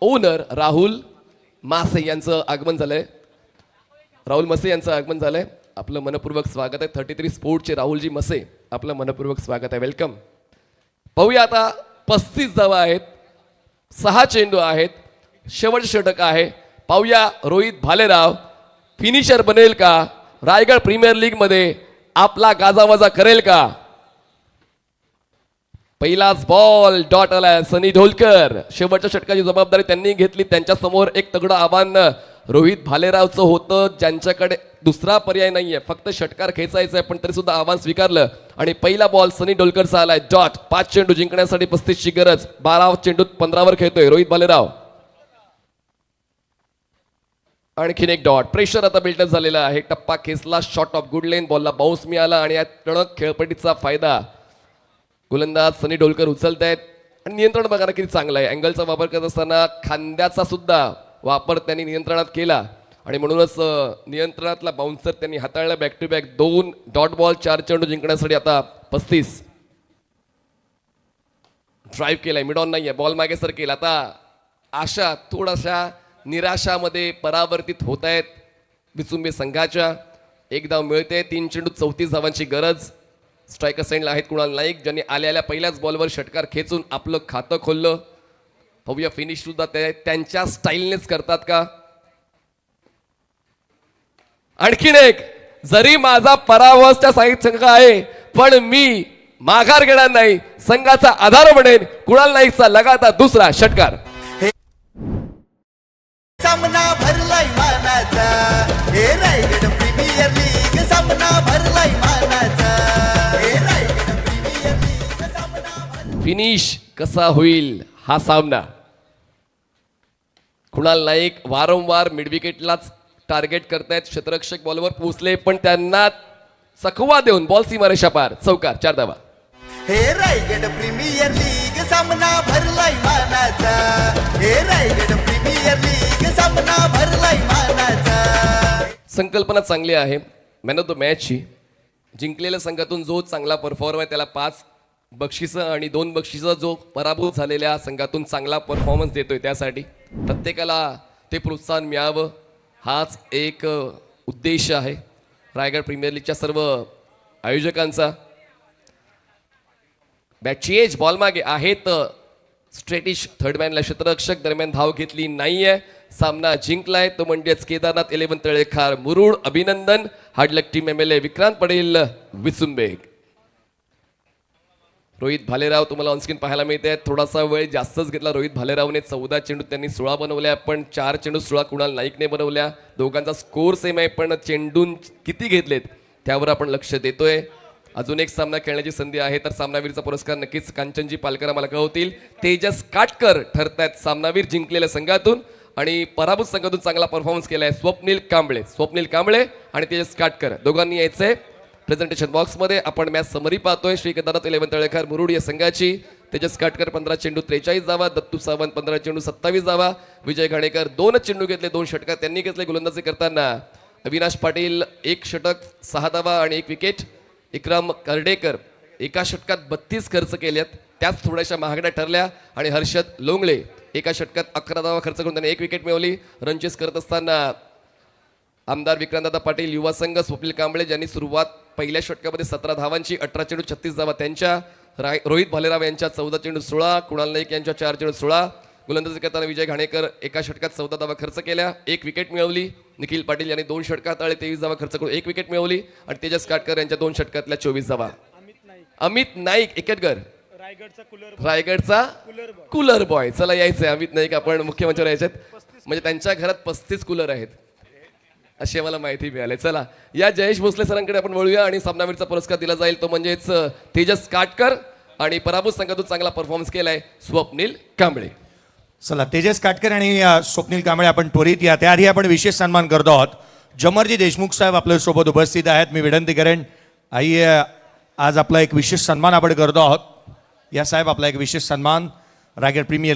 ओनर राहुल मासे यांचं आगमन झालंय. आपलं मनपूर्वक स्वागत आहे. 33 स्पोर्ट्सचे राहुलजी मसे, आपलं मनपूर्वक स्वागत आहे, वेलकम. पाहूया आता 35 धावा आहेत, 6 चेंडू आहेत, शेवटचे षटक आहे. पाहूया रोहित भालेराव फिनिशर बनेल का, रायगड प्रीमियर लीग मध्ये आपला गाजावाजा करेल का. पहिलाच बॉल डॉट आलाय. सनी ढोलकर शेवटच्या षटकाची जबाबदारी त्यांनी घेतली. त्यांच्या समोर एक तगडं आव्हान रोहित भालेरावचं होतं, ज्यांच्याकडे दुसरा पर्याय नाहीये, फक्त षटकार खेचायचा आहे, पण तरी सुद्धा आव्हान स्वीकारलं, आणि पहिला बॉल सनी ढोलकरचा आलाय डॉट. 5 चेंडू जिंकण्यासाठी 35 ची गरज. 12 चेंडूत 15 वर खेळतोय रोहित भालेराव. आणखीन एक डॉट. प्रेशर आता बिल्डअप झालेला आहे. टप्पा खेचला, शॉट ऑफ गुड लेन, बॉलला बाउन्स मिळाला, आणि या टणक खेळपट्टीचा फायदा गोलंदाज सनी ढोलकर उचलत आहेत. आणि नियंत्रण बघा किती चांगलं आहे. अँगलचा वापर करत असताना खांद्याचा सुद्धा वापर त्यांनी नियंत्रणात केला, आणि म्हणूनच नियंत्रणातला बाउन्सर त्यांनी हाताळला. Back to back 2 dot ball, 4 चेंडू जिंकण्यासाठी आता 35. ड्राईव्ह केलाय, मिड ऑन नाहीये, बॉल मागे सरकेल. आता आशा थोडाशा निराशामध्ये परावर्तित होत आहेत विसुंबे संघाच्या. एक धाव मिळते. 3 चेंडू 34 धावांची गरज. स्ट्रायकर साइडला आहेत कुणाल नाईक, ज्यांनी आलेल्या पहिल्याच बॉलवर षटकार खेचून आपलं खातं खोललं. पाहूया फिनिश सुद्धा त्यांच्या स्टाईलनेच करतात का. आणखीन एक, जरी माझा पराभवाचा साहित्य संघ आहे, पण मी माघार घेणार नाही, संघाचा आधार बनेन. कुणाल नाईकचा लगातार दुसरा षटकार. सामना भरलाय मानाचा, हे रायगड प्रीमियर लीग सामना भरलाय मानाचा, हे रायगड प्रीमियर लीग सामना. फिनिश कसा होईल हा सामना. कुणाल नाईक वारंवार मिडविकेटलाच टार्गेट करतायत. क्षेत्ररक्षक बॉलवर पोहोचले, पण त्यांना चकवा देऊन बॉल सीमारेषा पार. चौकार, 4 धावा. हे रायगड प्रीमियर लीग सामना भरलाय मानाचा, हे रायगड प्रीमियर लीग सामना भरलाय मानाचा. संकल्पना चांगली आहे. मॅन ऑफ द मॅचची जिंकलेल्या संघातून जो चांगला परफॉर्म आहे त्याला 5 बक्षिसं आणि 2 बक्षिसं जो पराभूत झालेल्या संघातून चांगला परफॉर्मन्स देतोय त्यासाठी प्रत्येकाला ते प्रोत्साहन मिळावं हाच एक उद्देश आहे रायगड प्रीमियर लीगच्या सर्व आयोजकांचा. बॅटची एज बॉल मागे आहेत स्ट्रेटिश थर्डमॅनला क्षेत्ररक्षक दरम्यान धाव घेतली नाहीये. सामना जिंकलाय तो म्हणजेच केदारनाथ 11 तळेखार मुरुड. अभिनंदन. हार्डलक टीम MLA विक्रांत पटेल विसुंबेग. रोहित भालेराव तुम्हाला ऑनस्क्रीन पाहायला मिळते. थोडासा वेळ जास्तच घेतला रोहित भालेरावने. 14 चेंडू त्यांनी 16 बनवल्या पण 4 चेंडू 16 कुणाल नाईकने बनवल्या. दोघांचा स्कोर सेम आहे पण चेंडून किती घेतलेत त्यावर आपण लक्ष देतोय. अजून एक सामना खेळण्याची संधी आहे तर सामनावीरचा पुरस्कार नक्कीच कांचनजी पालकर आम्हाला कळवतील. तेजस काटकर ठरतायत सामनावीर जिंकलेल्या संघातून आणि पराभूत संघातून चांगला परफॉर्मन्स केलाय स्वप्नील कांबळे आणि तेजस काटकर दोघांनी यायचंय प्रेझेंटेशन बॉक्समध्ये. आपण मॅच समरी पाहतोय. श्री केदारनाथ 11 तळेखार मुरुड या संघाची. तेजस काटकर 15 चेंडू 43 धावा. दत्तू सावंत 15 चेंडू 27 धावा. विजय घाणेकर 2 चेंडू घेतले 2 षटकार त्यांनी घेतले गोलंदाजी करताना. अविनाश पाटील 1 षटक 6 धावा आणि 1 विकेट. इक्रम कर्डेकर एका षटकात 32 खर्च केल्यात त्याच थोड्याशा महागड्या ठरल्या. आणि हर्षद लोंगळे एका षटकात 11 धावा खर्च करून त्याने 1 विकेट मिळवली. रनचेस करत असताना आमदार विक्रांतदादा पाटील युवा संघ स्वप्नील कांबळे ज्यांनी सुरुवात पहिल्या षटकामध्ये 17 धावांची 18 चेंडू 36 धावा त्यांच्या. रोहित भालेराव यांच्या 14 चेंडू 16. कुणाल नाईक यांच्या 4 चेंडू 16. गोलंदाजी करताना विजय घाणेकर एका षटकात 14 धावा खर्च केल्या 1 विकेट मिळवली. निखिल पाटील यांनी 2 षटकात 23 धावा खर्च करून 1 विकेट मिळवली. आणि तेजस काटकर यांच्या 2 षटकातल्या 24 धावा. अमित नाईक एकटगर रायगडचा कूलर बॉय. चला यायचंय अमित नाईक आपण मुख्यमंत्र्यावर यायच्यात म्हणजे त्यांच्या घरात 35 कूलर आहेत अशी आम्हाला माहिती मिळाली. चला या जयेश भोसले सरांकडे आपण वळूया आणि सामनावीरचा पुरस्कार दिला जाईल तो म्हणजेच तेजस काटकर आणि पराभूत संघातून चांगला परफॉर्मन्स केलाय स्वप्नील कांबळे. चला तेजस काटकर आणि स्वप्नील कांबळे आपण त्वरित या. त्याआधी आपण विशेष सन्मान करतो आहोत. जमरजी देशमुख साहेब आपल्या सोबत उपस्थित आहेत. मी विनंती करेन आई आज आपला एक विशेष सन्मान आपण करतो आहोत. या साहेब आपला एक विशेष सन्मान रायगड प्रीमियर लीग